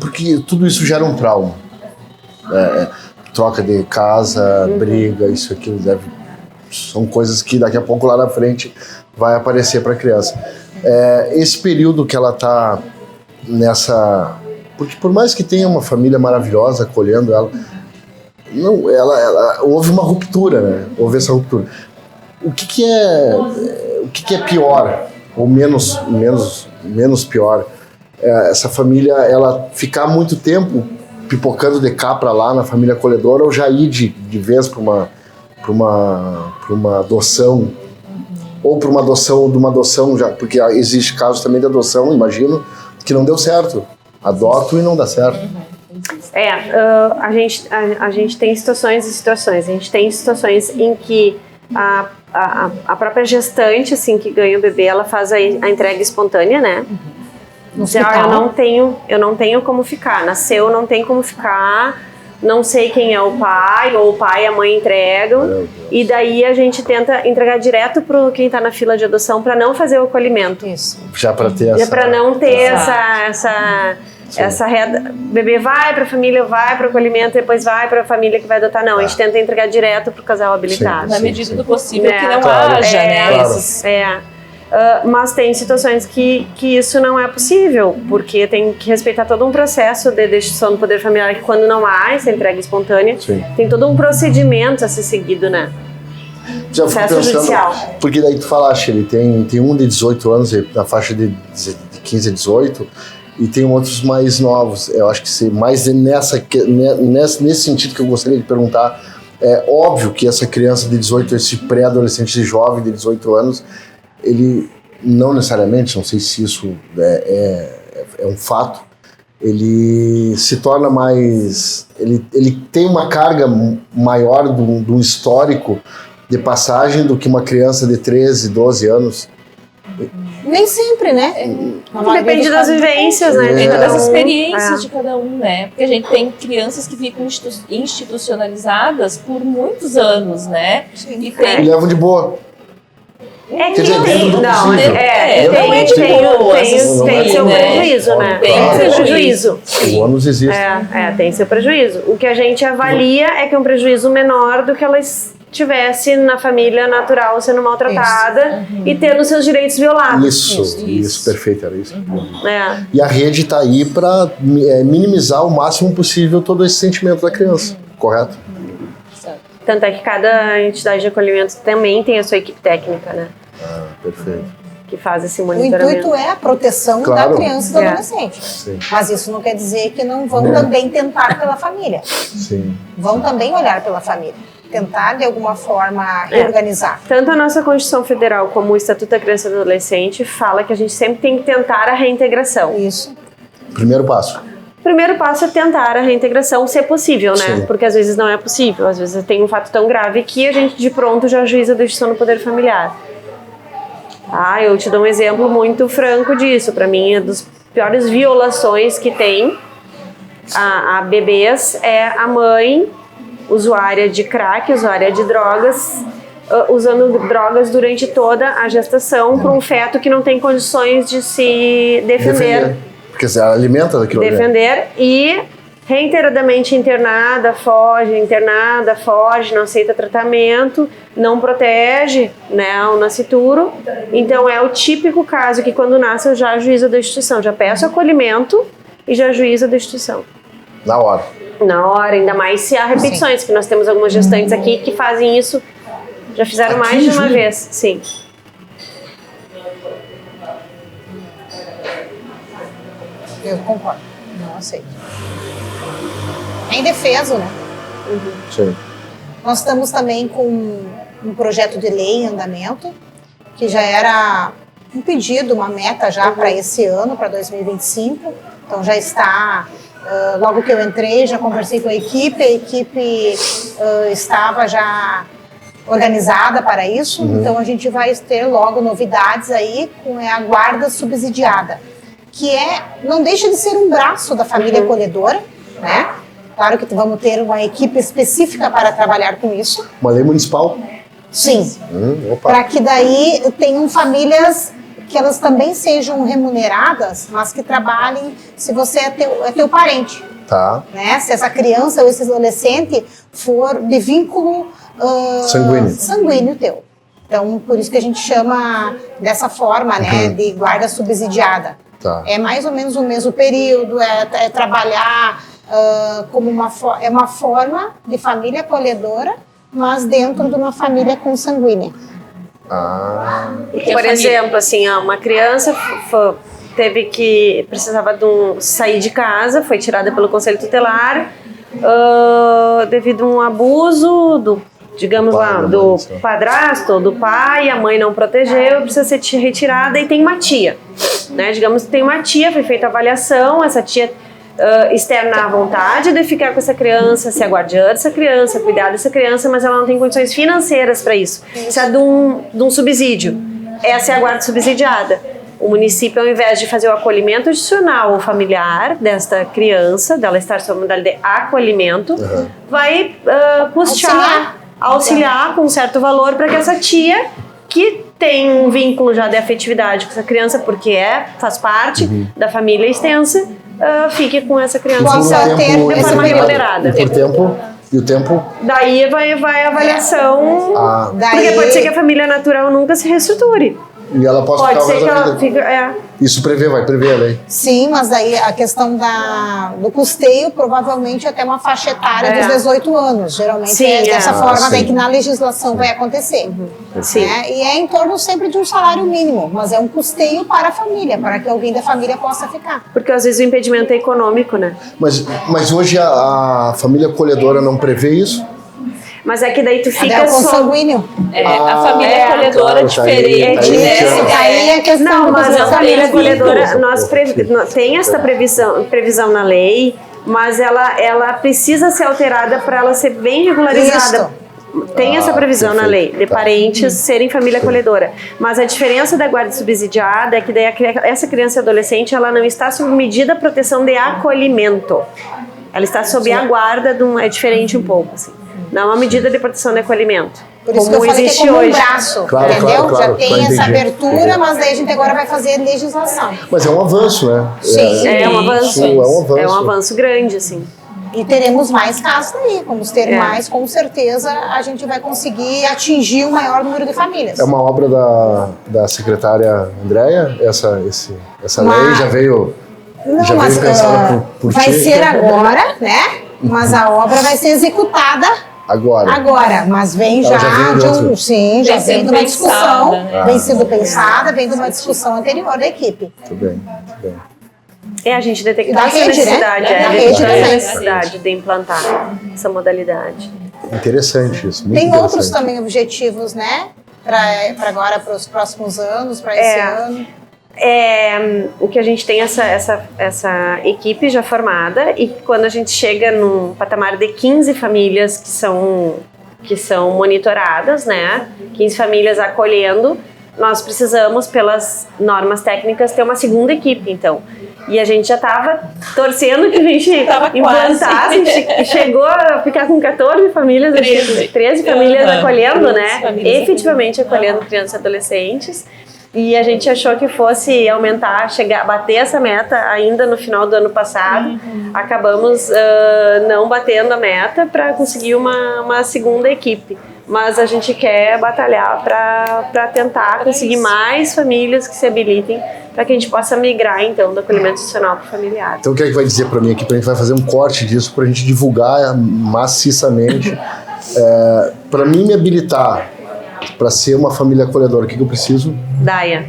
Porque tudo isso gera um trauma. Troca de casa, briga, isso aqui são coisas que daqui a pouco lá na frente vai aparecer para a criança. Esse período que ela está nessa... Porque por mais que tenha uma família maravilhosa acolhendo ela, houve uma ruptura, né? Houve essa ruptura. O que é pior, ou menos pior? Essa família, ela ficar muito tempo pipocando de cá para lá na família acolhedora, ou já ir de vez para uma adoção, ou para uma adoção já, porque existe casos também de adoção, imagino, que não deu certo. Adoto e não dá certo. A gente tem situações e situações. A gente tem situações em que a própria gestante, assim, que ganha o bebê, ela faz a entrega espontânea, né? Eu não tenho como ficar. Nasceu, não tem como ficar. Não sei quem é o pai, ou o pai e a mãe entregam. E daí a gente tenta entregar direto para quem está na fila de adoção para não fazer o acolhimento. Isso. Já para ter essa... para não ter essa reda. O bebê vai para a família, vai para o acolhimento, depois vai para a família que vai adotar. Não, a gente tenta entregar direto para o casal habilitado. Na medida do possível, que não claro. haja, né? Claro. Mas tem situações que isso não é possível, porque tem que respeitar todo um processo de destituição do poder familiar, que quando não há essa entrega espontânea, tem todo um procedimento a ser seguido, né? Já fico processo judicial. Porque daí tu falaste, ele tem um de 18 anos, na faixa de 15 a 18, e tem outros mais novos. Eu acho que mais nesse sentido que eu gostaria de perguntar, é óbvio que essa criança de 18, esse pré-adolescente jovem de 18 anos, ele não necessariamente, não sei se isso é um fato, ele se torna mais... Ele tem uma carga maior de um histórico de passagem do que uma criança de 13, 12 anos. Nem sempre, né? Depende das vivências, né? Depende das experiências de cada um, né? Porque a gente tem crianças que ficam institucionalizadas por muitos anos, né? Sim. E levam de boa. Que dizer, dentro do não, possível. tem seu prejuízo, né? Tem seu prejuízo. O ônus existe. Tem seu prejuízo. O que a gente avalia é que é um prejuízo menor do que ela estivesse na família natural sendo maltratada e tendo seus direitos violados. Isso, perfeito, era isso. E a rede está aí para minimizar o máximo possível todo esse sentimento da criança, correto? Tanto é que cada entidade de acolhimento também tem a sua equipe técnica, né? Perfeito. Que faz esse O monitoramento. intuito é a proteção da criança e do adolescente. Sim. Mas isso não quer dizer que não vão também tentar pela família. Sim. Vão também olhar pela família. Tentar, de alguma forma, reorganizar. Tanto a nossa Constituição Federal como o Estatuto da Criança e do Adolescente fala que a gente sempre tem que tentar a reintegração. Isso. Primeiro passo. O primeiro passo é tentar a reintegração, se possível, né? Sim. Porque às vezes não é possível. Às vezes tem um fato tão grave que a gente de pronto já ajuiza a destituição no poder familiar. Eu te dou um exemplo muito franco disso. Para mim, é das piores violações que tem a bebês é a mãe usuária de crack, usuária de drogas, usando drogas durante toda a gestação para um feto que não tem condições de se defender. Porque você alimenta daquilo. Defender e reiteradamente internada, foge, não aceita tratamento, não protege, né, o nascituro. Então é o típico caso que quando nasce eu já ajuizo a destituição, já peço acolhimento e já ajuizo a destituição. Na hora. Na hora, ainda mais se há repetições, que nós temos algumas gestantes aqui que fazem isso, já fizeram Aqui, mais de uma Júlia? vez, sim. Eu concordo. Não aceito. É indefeso, né? Sim. Nós estamos também com um projeto de lei em andamento, que já era um pedido, uma meta já para esse ano, para 2025. Então já está, logo que eu entrei, já conversei com a equipe estava já organizada para isso. Então a gente vai ter logo novidades aí com a guarda subsidiada, que não deixa de ser um braço da família acolhedora, né? Claro que vamos ter uma equipe específica para trabalhar com isso. Uma lei municipal? Sim. Opa. Para que daí tenham famílias que elas também sejam remuneradas, mas que trabalhem se você é teu parente. Tá. Né? Se essa criança ou esse adolescente for de vínculo sanguíneo teu. Então, por isso que a gente chama dessa forma, né, de guarda subsidiada. Tá. É mais ou menos o mesmo período, é trabalhar como uma forma de família acolhedora, mas dentro de uma família consanguínea. Por exemplo, assim, uma criança precisava sair de casa, foi tirada pelo Conselho Tutelar devido a um abuso do padrasto ou do pai, a mãe não protegeu, precisa ser retirada e tem uma tia, né? Digamos que tem uma tia, foi feita a avaliação, essa tia externar a vontade de ficar com essa criança, ser a guardiã dessa criança, cuidar dessa criança, mas ela não tem condições financeiras para isso. Precisa de um subsídio. Essa é a guarda subsidiada. O município, ao invés de fazer o acolhimento adicional familiar desta criança, dela estar sob modalidade de acolhimento, vai auxiliar com um certo valor para que essa tia, que tem um vínculo já de afetividade com essa criança, porque faz parte da família extensa, fique com essa criança de forma remunerada. E o tempo? Daí vai a avaliação, porque pode ser que a família natural nunca se reestruture. E ela pode ser que ela fique... Isso vai prever a lei. Sim, mas daí a questão do custeio, provavelmente até uma faixa etária dos 18 anos. Geralmente dessa forma daí que na legislação vai acontecer. Sim. Né? E é em torno sempre de um salário mínimo, mas é um custeio para a família, para que alguém da família possa ficar. Porque às vezes o impedimento é econômico, né? Mas hoje a família acolhedora não prevê isso? Mas é que daí tu fica é o consanguíneo. A família acolhedora é diferente, né? Não, mas a família acolhedora, tem essa previsão na lei, mas ela precisa ser alterada para ela ser bem regularizada. Isso. Tem essa previsão na lei, de parentes serem família acolhedora. Mas a diferença da guarda subsidiada é que daí essa criança e adolescente, ela não está sob medida de proteção de acolhimento. Ela está sob a guarda é diferente um pouco, assim. Não é uma medida de proteção de acolhimento. Por isso como que eu falei existe que é como hoje. Um braço, claro, entendeu? Já tem essa entendi. abertura, mas daí a gente agora vai fazer legislação. Mas é um avanço, né? Sim. É um avanço. É um avanço grande, assim. E teremos mais casos daí. Vamos ter mais, com certeza a gente vai conseguir atingir o maior número de famílias. É uma obra da secretária Andréia? Essa lei já veio pensada por vai ti? ser agora, né? Mas a obra vai ser executada Agora, mas vem já vem de uma discussão, vem sendo pensada, vem de uma discussão anterior da equipe. Muito bem. A gente detectou essa necessidade, necessidade de implantar essa modalidade. Interessante isso, muito Tem interessante. outros também objetivos, né? Para agora, para os próximos anos, para esse ano. O que a gente tem essa equipe já formada, e quando a gente chega num patamar de 15 famílias que são monitoradas, né? 15 famílias acolhendo, nós precisamos, pelas normas técnicas, ter uma segunda equipe, então. E a gente já estava torcendo que a gente implantasse, e chegou a ficar com 14 famílias, 13 famílias acolhendo, né? Efetivamente acolhendo crianças e adolescentes. E a gente achou que fosse aumentar, bater essa meta ainda no final do ano passado. Acabamos não batendo a meta para conseguir uma segunda equipe. Mas a gente quer batalhar para tentar conseguir mais famílias que se habilitem, para que a gente possa migrar, então, do acolhimento institucional para o familiar. Então, o que é que vai dizer para mim aqui? A gente vai fazer um corte disso para a gente divulgar maciçamente. Para mim me habilitar para ser uma família acolhedora, o que eu preciso? Daia.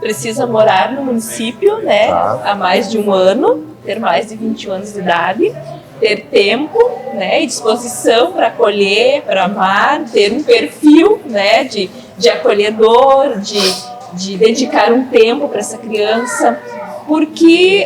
Precisa morar no município, né, há mais de um ano, ter mais de 21 anos de idade, ter tempo, né, e disposição para acolher, para amar, ter um perfil, né, de acolhedor, de dedicar um tempo para essa criança, porque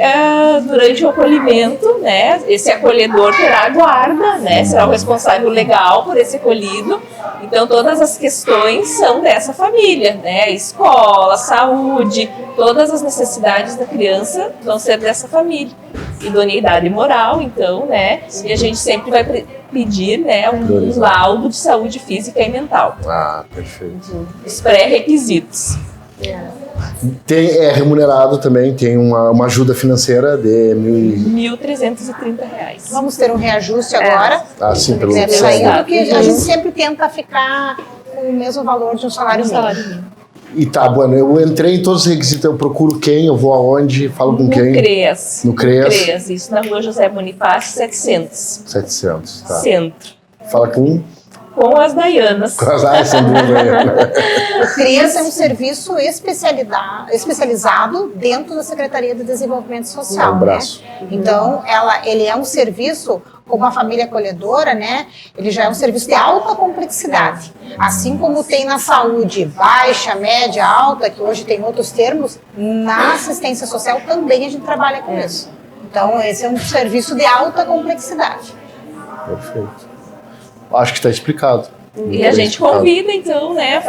durante o acolhimento, né, esse acolhedor terá a guarda, né, será o responsável legal por esse acolhido. Então todas as questões são dessa família, né, escola, saúde, todas as necessidades da criança vão ser dessa família. Idoneidade moral, então, né, e a gente sempre vai pedir, né, um laudo de saúde física e mental. Perfeito. Os pré-requisitos. É remunerado também, tem uma ajuda financeira de R$1.330. Vamos ter um reajuste agora. Sim, pelo porque a gente sempre tenta ficar com o mesmo valor de um salário mínimo. E bueno, eu entrei em todos os requisitos, eu procuro quem, eu vou aonde, falo com quem? No CREAS, isso na rua José Bonifácio 700. 700, tá. Centro. Fala com as Daianas. São duas Daianas. O CREAS é um serviço especializado dentro da Secretaria de Desenvolvimento Social. Um abraço. Né? Então, ele é um serviço, como a família acolhedora, né? Ele já é um serviço de alta complexidade. Assim como tem na saúde baixa, média, alta, que hoje tem outros termos, na assistência social também a gente trabalha com isso. Então, esse é um serviço de alta complexidade. Perfeito. Acho que está explicado. E a gente convida, então, né,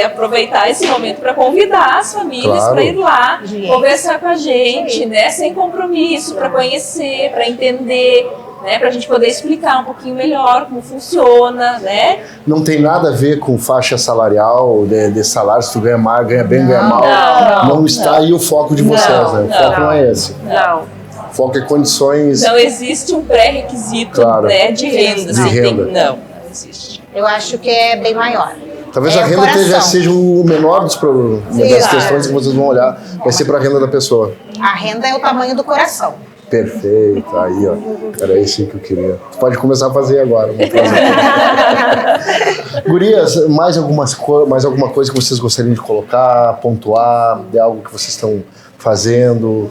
aproveitar esse momento para convidar as famílias para ir lá, conversar com a gente, né, sem compromisso, para conhecer, para entender, né, para a gente poder explicar um pouquinho melhor como funciona, né? Não tem nada a ver com faixa salarial, de salário, se tu ganha mais, ganha bem, ganha mal. Não está aí o foco de vocês, né? O foco não é esse. Não. O foco é condições... Não existe um pré-requisito, né, de renda. Não existe. Eu acho que é bem maior. Talvez a renda já seja o menor das questões que vocês vão olhar, vai ser para a renda da pessoa. A renda é o tamanho do coração. Perfeito, aí ó, era isso que eu queria. Você pode começar a fazer agora. Gurias, mais alguma coisa que vocês gostariam de colocar, pontuar, de algo que vocês estão fazendo?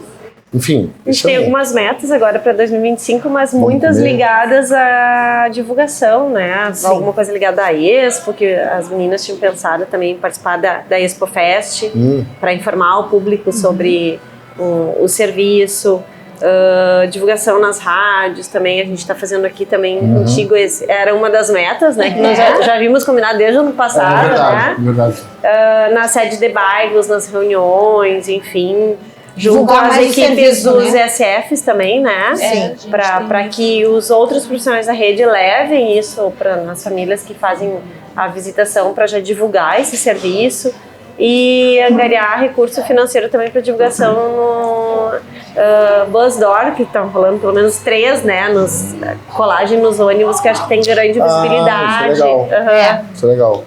Enfim. A gente tem algumas metas agora para 2025, mas muitas ligadas à divulgação, né? Sim. Alguma coisa ligada à Expo, que as meninas tinham pensado também em participar da Expo Fest, para informar o público sobre o serviço. Divulgação nas rádios também, a gente está fazendo aqui também contigo. Era uma das metas, né? Que nós já vimos combinar desde o ano passado, verdade. Na sede de bairros, nas reuniões, enfim. Junto às equipes dos ESFs também, né? Sim. Para que os outros profissionais da rede levem isso para as famílias que fazem a visitação, para já divulgar esse serviço e angariar recurso financeiro também para divulgação no Bus Door, que estão rolando pelo menos 3, né? Colagem nos ônibus, que acho que tem grande visibilidade. Isso é legal. Isso é legal.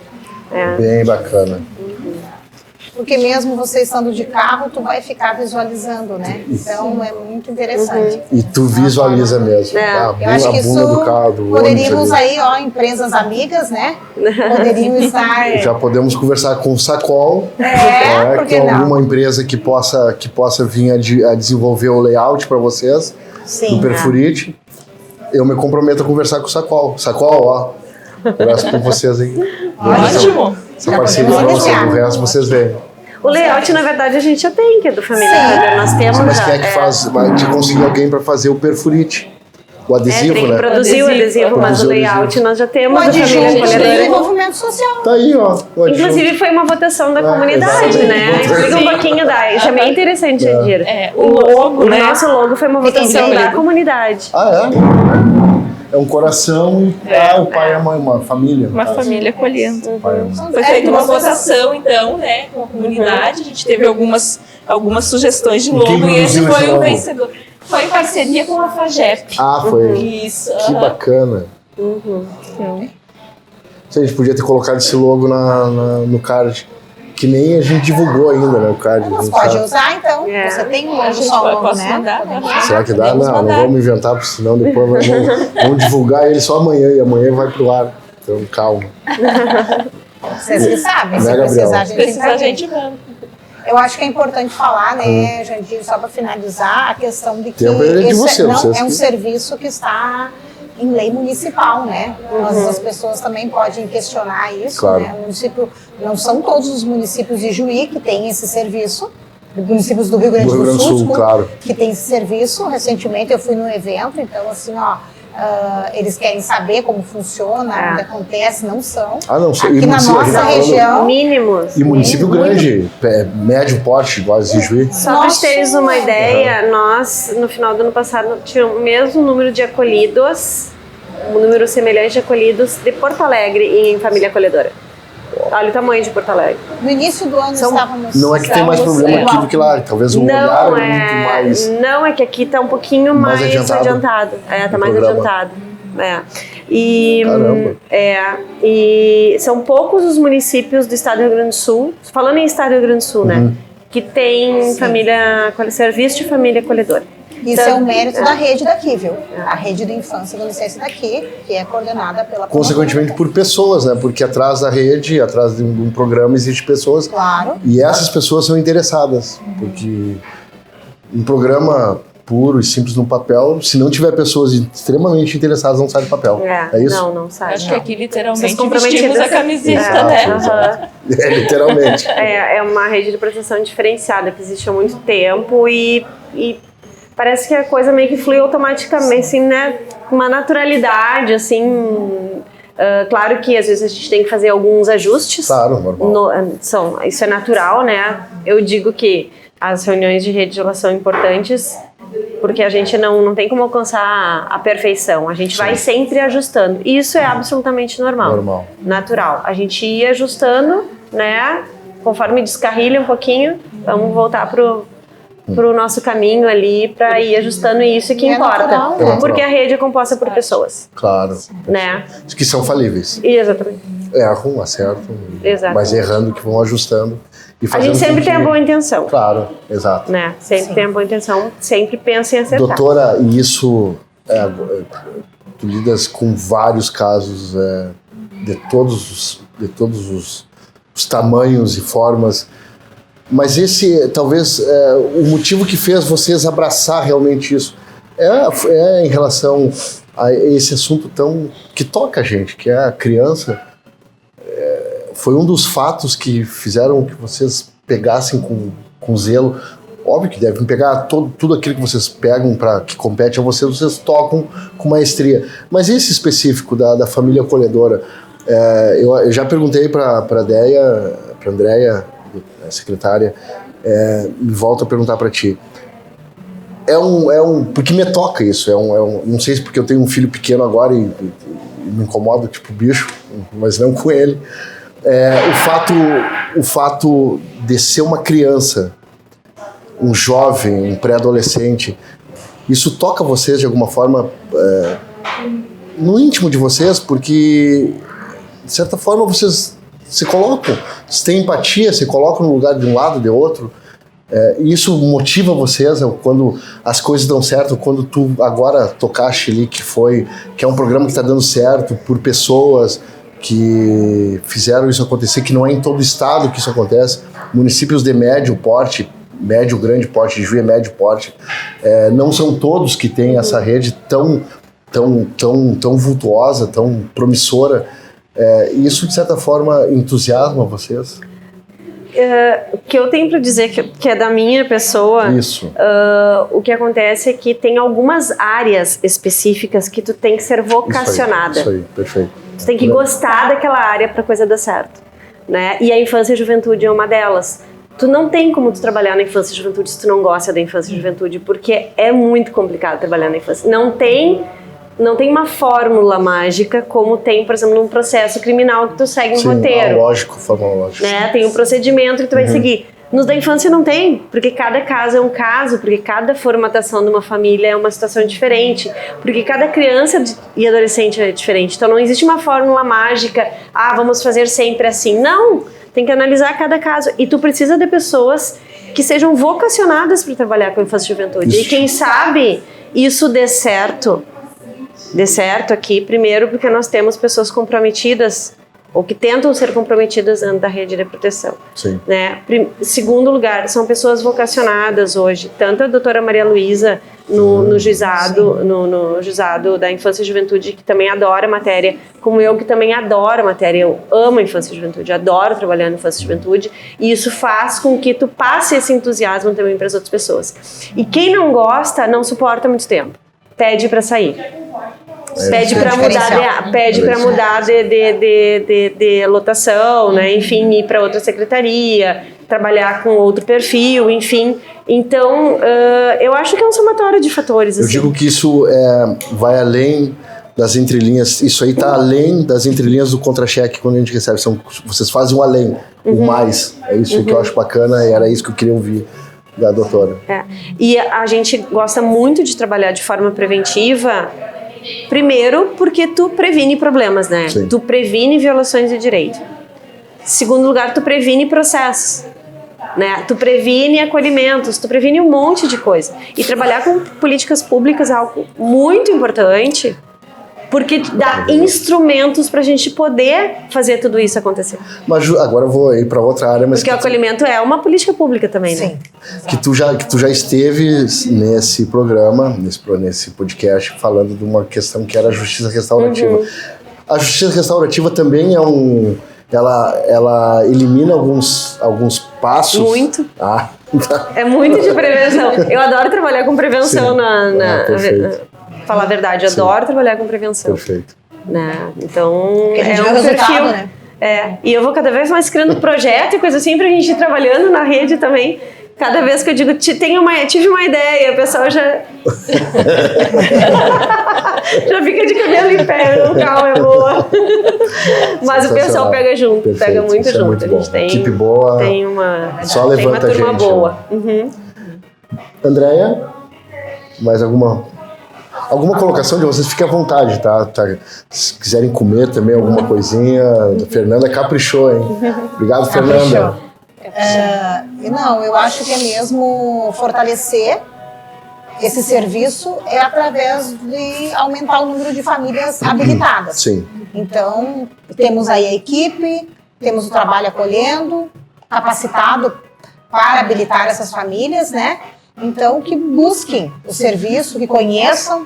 Bem bacana. porque mesmo você estando de carro, tu vai ficar visualizando, né? Então é muito interessante. E tu visualiza mesmo. Eu acho que isso poderíamos aí, ó, empresas amigas, né? Poderiam estar... Já podemos conversar com o Sacol, porque que é alguma empresa que possa vir a desenvolver o layout para vocês, do Perfurite. Eu me comprometo a conversar com o Sacol. Sacol, ó, abraço por vocês aí. Ótimo! Essa parceria para vocês, o resto vocês veem. O layout, na verdade, a gente já tem, que é do Família. Nós temos. Mas quem é que faz? Vai te conseguir alguém para fazer o Perfurite. O adesivo, tem que né? produzir o adesivo, mas o layout nós já temos. O adjunto de desenvolvimento social. Tá aí, ó. Inclusive foi uma votação da comunidade, né? Explica um pouquinho isso é bem interessante, Jandira. O logo, o né? nosso logo foi uma votação da comunidade. É um coração e o pai e a mãe, uma família. Uma família acolhendo. Foi feita uma votação, então, né, com a comunidade. A gente teve algumas sugestões de logo e esse foi o vencedor. Foi em parceria com a FAGEP. Foi. Isso. Que bacana. A gente podia ter colocado esse logo no card. Que nem a gente divulgou ainda, né, o card. Mas pode usar, então. Você tem um logo só, posso né? mandar? Será que dá? Não vamos inventar, porque senão depois vamos divulgar ele só amanhã, e amanhã vai pro ar. Então, calma. Vocês que sabem, se precisar, a gente manda. Eu acho que é importante falar, né, Jandir, só para finalizar, a questão de que esse não é um serviço que está em lei municipal, né? As pessoas também podem questionar isso, né? O município, não são todos os municípios de Juí que têm esse serviço, municípios do Rio Grande do Sul, que tem esse serviço. Recentemente eu fui num evento, então assim, eles querem saber como funciona, onde acontece, não são. Aqui na nossa região... Mínimos. E município grande, médio porte, quase de Juí. Só para teres uma ideia, nós, no final do ano passado, tínhamos o mesmo número de acolhidos, um número semelhante de acolhidos de Porto Alegre em família acolhedora. Olha o tamanho de Porto Alegre. No início do ano estávamos... Não é que tem mais problema aqui do que lá, talvez o olhar é muito mais... Não, é que aqui está um pouquinho mais adiantado. Está mais adiantado. Caramba. E são poucos os municípios do estado do Rio Grande do Sul, falando em estado do Rio Grande do Sul, né? Que tem serviço de família acolhedora. Isso é um mérito da rede daqui, viu? A rede da infância e adolescência daqui, que é coordenada pela... Consequentemente por pessoas, né? Porque atrás da rede, atrás de um programa, existem pessoas. Claro. E essas pessoas são interessadas. Porque um programa puro e simples no papel, se não tiver pessoas extremamente interessadas, não sai do papel. É isso? Não sai. Acho que aqui literalmente vestimos a camiseta, né? Literalmente. É uma rede de proteção diferenciada que existe há muito tempo e parece que a coisa meio que flui automaticamente, assim, né? Com uma naturalidade, assim. Claro que às vezes a gente tem que fazer alguns ajustes. Claro, normal. Isso é natural, né? Eu digo que as reuniões de rede são importantes porque a gente não tem como alcançar a perfeição. A gente vai sempre ajustando. E isso é absolutamente normal. Natural. A gente ia ajustando, né? Conforme descarrilha um pouquinho, vamos voltar pro nosso caminho ali para ir ajustando isso que importa. Natural, porque a rede é composta por pessoas. Claro. Né? Que são falíveis. Exatamente. Erram, acertam, mas errando que vão ajustando. A gente sempre tem a boa intenção. Claro, exato. Né? Sempre tem a boa intenção, sempre pensa em acertar. Doutora, e isso, tu lidas com vários casos de todos os tamanhos e formas, mas esse, talvez, o motivo que fez vocês abraçar realmente isso é em relação a esse assunto que toca a gente, que é a criança. Foi um dos fatos que fizeram que vocês pegassem com zelo. Óbvio que devem pegar tudo aquilo que vocês pegam que compete a vocês tocam com maestria. Mas esse específico da família acolhedora, eu já perguntei para a Andréia, a secretária, me volto a perguntar para ti. Porque me toca isso. Não sei se porque eu tenho um filho pequeno agora e me incomoda, tipo bicho, mas não com ele. O fato de ser uma criança, um jovem, um pré-adolescente, isso toca vocês de alguma forma no íntimo de vocês, porque de certa forma vocês se colocam, se tem empatia, se colocam no lugar de um lado, de outro. E isso motiva vocês quando as coisas dão certo, quando tu agora tocaste ali, que é um programa que está dando certo por pessoas que fizeram isso acontecer, que não é em todo estado que isso acontece, municípios de médio porte, médio, grande porte, Juí é médio porte, não são todos que têm essa rede tão vultuosa, tão promissora. Isso, de certa forma, entusiasma vocês? O que eu tenho para dizer que é da minha pessoa, o que acontece é que tem algumas áreas específicas que tu tem que ser vocacionada. Isso aí, perfeito. Tu tem que gostar daquela área para a coisa dar certo, né? E a infância e a juventude é uma delas. Tu não tem como tu trabalhar na infância e juventude se tu não gosta da infância e juventude, porque é muito complicado trabalhar na infância. Não tem uma fórmula mágica como tem, por exemplo, num processo criminal que tu segue um roteiro. Fórmula lógica. Né? Tem um procedimento que tu vai seguir. Nos da infância não tem, porque cada caso é um caso, porque cada formatação de uma família é uma situação diferente, porque cada criança e adolescente é diferente. Então não existe uma fórmula mágica, vamos fazer sempre assim. Não, tem que analisar cada caso. E tu precisa de pessoas que sejam vocacionadas para trabalhar com a infância e juventude. Isso. E quem sabe isso dê certo aqui, primeiro porque nós temos pessoas comprometidas ou que tentam ser comprometidas dentro da rede de proteção. Sim. Né? Segundo lugar, são pessoas vocacionadas hoje, tanto a doutora Maria Luísa no juizado da infância e juventude, que também adora a matéria, como eu, que também adoro a matéria. Eu amo a infância e juventude, adoro trabalhar na infância e juventude, e isso faz com que tu passe esse entusiasmo também para as outras pessoas. E quem não gosta, não suporta muito tempo, pede para sair. Pede para mudar de lotação, né? Enfim, ir para outra secretaria, trabalhar com outro perfil, enfim. Então, eu acho que é um somatório de fatores. Eu digo que isso vai além das entrelinhas, isso aí está além das entrelinhas do contra-cheque quando a gente recebe. Vocês fazem um além, um mais. É isso que eu acho bacana e era isso que eu queria ouvir da doutora. E a gente gosta muito de trabalhar de forma preventiva. Primeiro, porque tu previne problemas, né? Sim. Tu previne violações de direito. Segundo lugar, tu previne processos, né? Tu previne acolhimentos, tu previne um monte de coisa. E trabalhar com políticas públicas é algo muito importante, porque dá instrumentos para a gente poder fazer tudo isso acontecer. Mas agora eu vou ir para outra área. Mas porque o acolhimento é uma política pública também, Sim. né? Que tu já esteve nesse programa, nesse podcast, falando de uma questão que era a justiça restaurativa. A justiça restaurativa também ela elimina alguns passos. Muito. É muito de prevenção. Eu adoro trabalhar com prevenção. Falar a verdade, eu adoro trabalhar com prevenção. Perfeito. Né? Então, é um perfil. Né? E eu vou cada vez mais criando projeto e coisa assim pra gente ir trabalhando na rede também. Cada vez que eu digo, tive uma ideia, o pessoal já fica de cabelo em pé, calma, é boa. Mas o pessoal pega junto, pega muito junto. Muito a gente tem equipe boa, só tem uma turma boa. Andréia, mais alguma colocação de vocês? Fiquem à vontade, tá? Se quiserem comer também alguma coisinha. A Fernanda caprichou, hein? Obrigado, Fernanda. Não, eu acho que é mesmo fortalecer esse serviço através de aumentar o número de famílias habilitadas. Sim. Então, temos aí a equipe, temos o trabalho acolhendo, capacitado para habilitar essas famílias, né? Então, que busquem o serviço, que conheçam.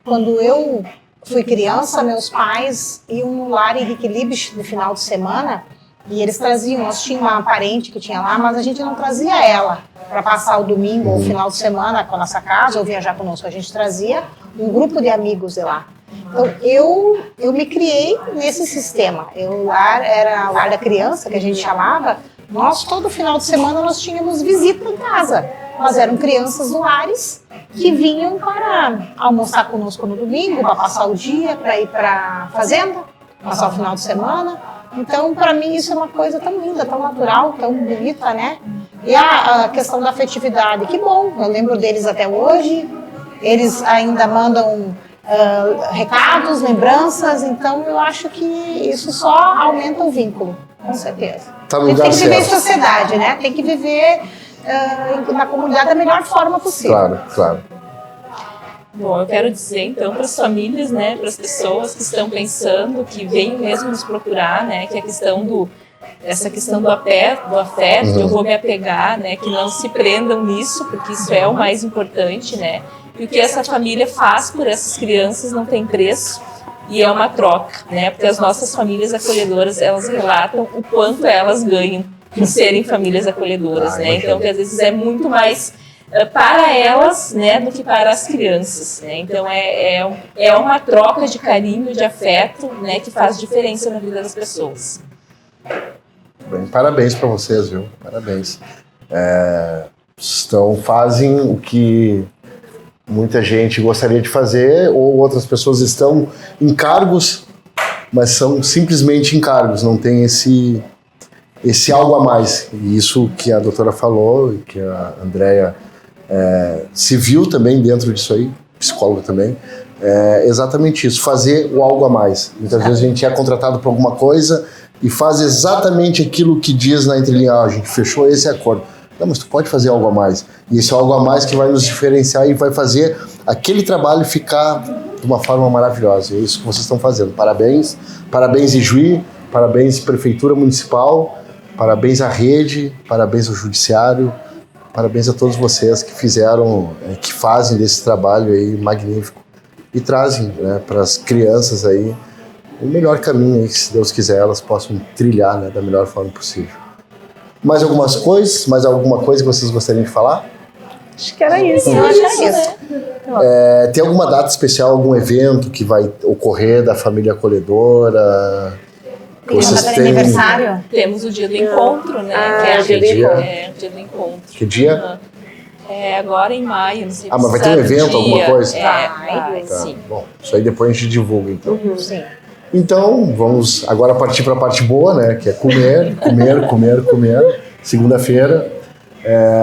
Quando eu fui criança, meus pais iam no lar Henrique Liebig no final de semana e eles traziam, nós tínhamos uma parente que tinha lá, mas a gente não trazia ela para passar o domingo ou o final de semana com a nossa casa ou viajar conosco. A gente trazia um grupo de amigos de lá. Então, eu me criei nesse sistema. Era o lar da criança, que a gente chamava. Nós, todo final de semana, nós tínhamos visita em casa. Mas eram crianças do lares que vinham para almoçar conosco no domingo, para passar o dia, para ir para a fazenda, passar o final de semana. Então, para mim, isso é uma coisa tão linda, tão natural, tão bonita, né? E a questão da afetividade, que bom, eu lembro deles até hoje. Eles ainda mandam recados, lembranças, então eu acho que isso só aumenta o vínculo, com certeza. Tá no lugar tem que viver em certo. sociedade, né? Tem que viver na comunidade da melhor forma possível. Claro, claro. Bom, eu quero dizer então para as famílias, né, para as pessoas que estão pensando, que vêm mesmo nos procurar, né, que a questão essa questão do afeto, eu vou me apegar, né, que não se prendam nisso, porque isso é o mais importante, né, e o que essa família faz por essas crianças não tem preço, e é uma troca, né, porque as nossas famílias acolhedoras, elas relatam o quanto elas ganham por serem famílias acolhedoras, né, então que às vezes é muito mais para elas, né, do que para as crianças, né? Então é uma troca de carinho, de afeto, né, que faz diferença na vida das pessoas. Bem, parabéns para vocês, viu? Parabéns. Fazem o que muita gente gostaria de fazer, ou outras pessoas estão em cargos, mas são simplesmente encargos, não tem esse algo a mais. E isso que a doutora falou, e que a Andréia se viu também dentro disso aí, psicóloga também, exatamente isso, fazer o algo a mais. Muitas vezes a gente é contratado por alguma coisa e faz exatamente aquilo que diz na entrelinha, a gente fechou esse acordo. Não, mas tu pode fazer algo a mais. E esse algo a mais que vai nos diferenciar e vai fazer aquele trabalho ficar de uma forma maravilhosa. É isso que vocês estão fazendo. Parabéns. Parabéns, Ijuí. Parabéns, Prefeitura Municipal. Parabéns à rede. Parabéns ao Judiciário. Parabéns a todos vocês que fizeram, que fazem desse trabalho aí magnífico e trazem, né, para as crianças aí o melhor caminho aí, que, se Deus quiser, elas possam trilhar, né, da melhor forma possível. Mais alguma coisa que vocês gostariam de falar? Acho que era isso. Eu acho que é isso. Tem alguma data especial, algum evento que vai ocorrer da família acolhedora? Vocês têm aniversário? Temos o dia do encontro, né? Que é o dia do encontro. Que dia? Agora em maio, não sei. Mas vai ter um evento, alguma coisa? Vai, tá. sim. Bom, isso aí depois a gente divulga, então. Sim. Então, vamos agora partir para a parte boa, né? Que é comer. Segunda-feira.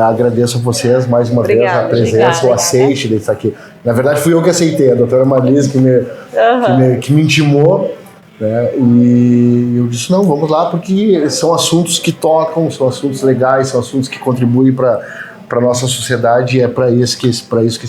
Agradeço a vocês mais uma vez a presença, o aceite de estar aqui. Na verdade, fui eu que aceitei, a doutora Marlise que me intimou, né? E eu disse, não, vamos lá, porque são assuntos que tocam, são assuntos legais, são assuntos que contribuem para a nossa sociedade, e é para isso que esse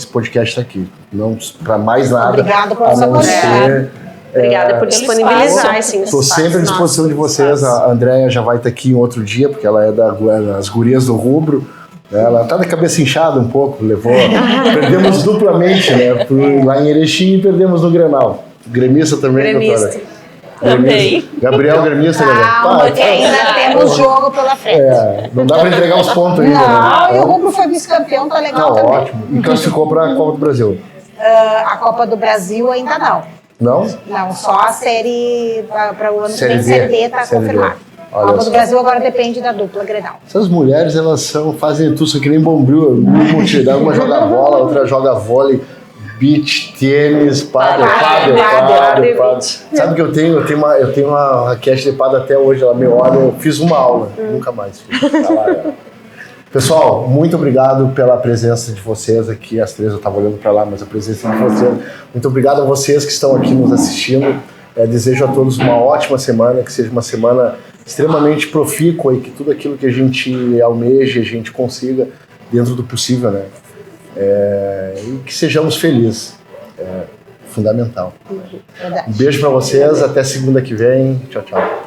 podcast está aqui. Não para mais nada. Obrigada por essa conversa. Obrigada por disponibilizar esse espaço. Estou sempre à disposição de vocês. A Andréia já vai estar aqui em outro dia, porque ela é das gurias do rubro. Ela está de cabeça inchada um pouco, perdemos duplamente, né? Lá em Erechim e perdemos no Grenal. Gremista também, doutora. Também. Gabriel, gremista. Calma, que ainda temos jogo pela frente. Não dá para entregar os pontos ainda. Não, e o Rubro foi vice-campeão, tá legal também. Ótimo. E classificou para a Copa do Brasil? A Copa do Brasil ainda não. Não? Não, só a série para o ano que vem, Série D está confirmado. A Copa do Brasil agora depende da dupla Grenal. Essas mulheres, elas fazem tudo isso que nem bombril. Uma joga bola, outra joga vôlei, beach, tênis, pádel. Sabe que eu tenho uma raquete de pádel até hoje, ela me olha, eu fiz uma aula, nunca mais fiz. Tá lá, Pessoal, muito obrigado pela presença de vocês aqui. Às 3 eu estava olhando para lá, mas a presença de vocês. Muito obrigado a vocês que estão aqui nos assistindo. Desejo a todos uma ótima semana, que seja uma semana extremamente profícua e que tudo aquilo que a gente almeja, a gente consiga dentro do possível, né? E que sejamos felizes. Fundamental. Um beijo para vocês, até segunda que vem. Tchau, tchau.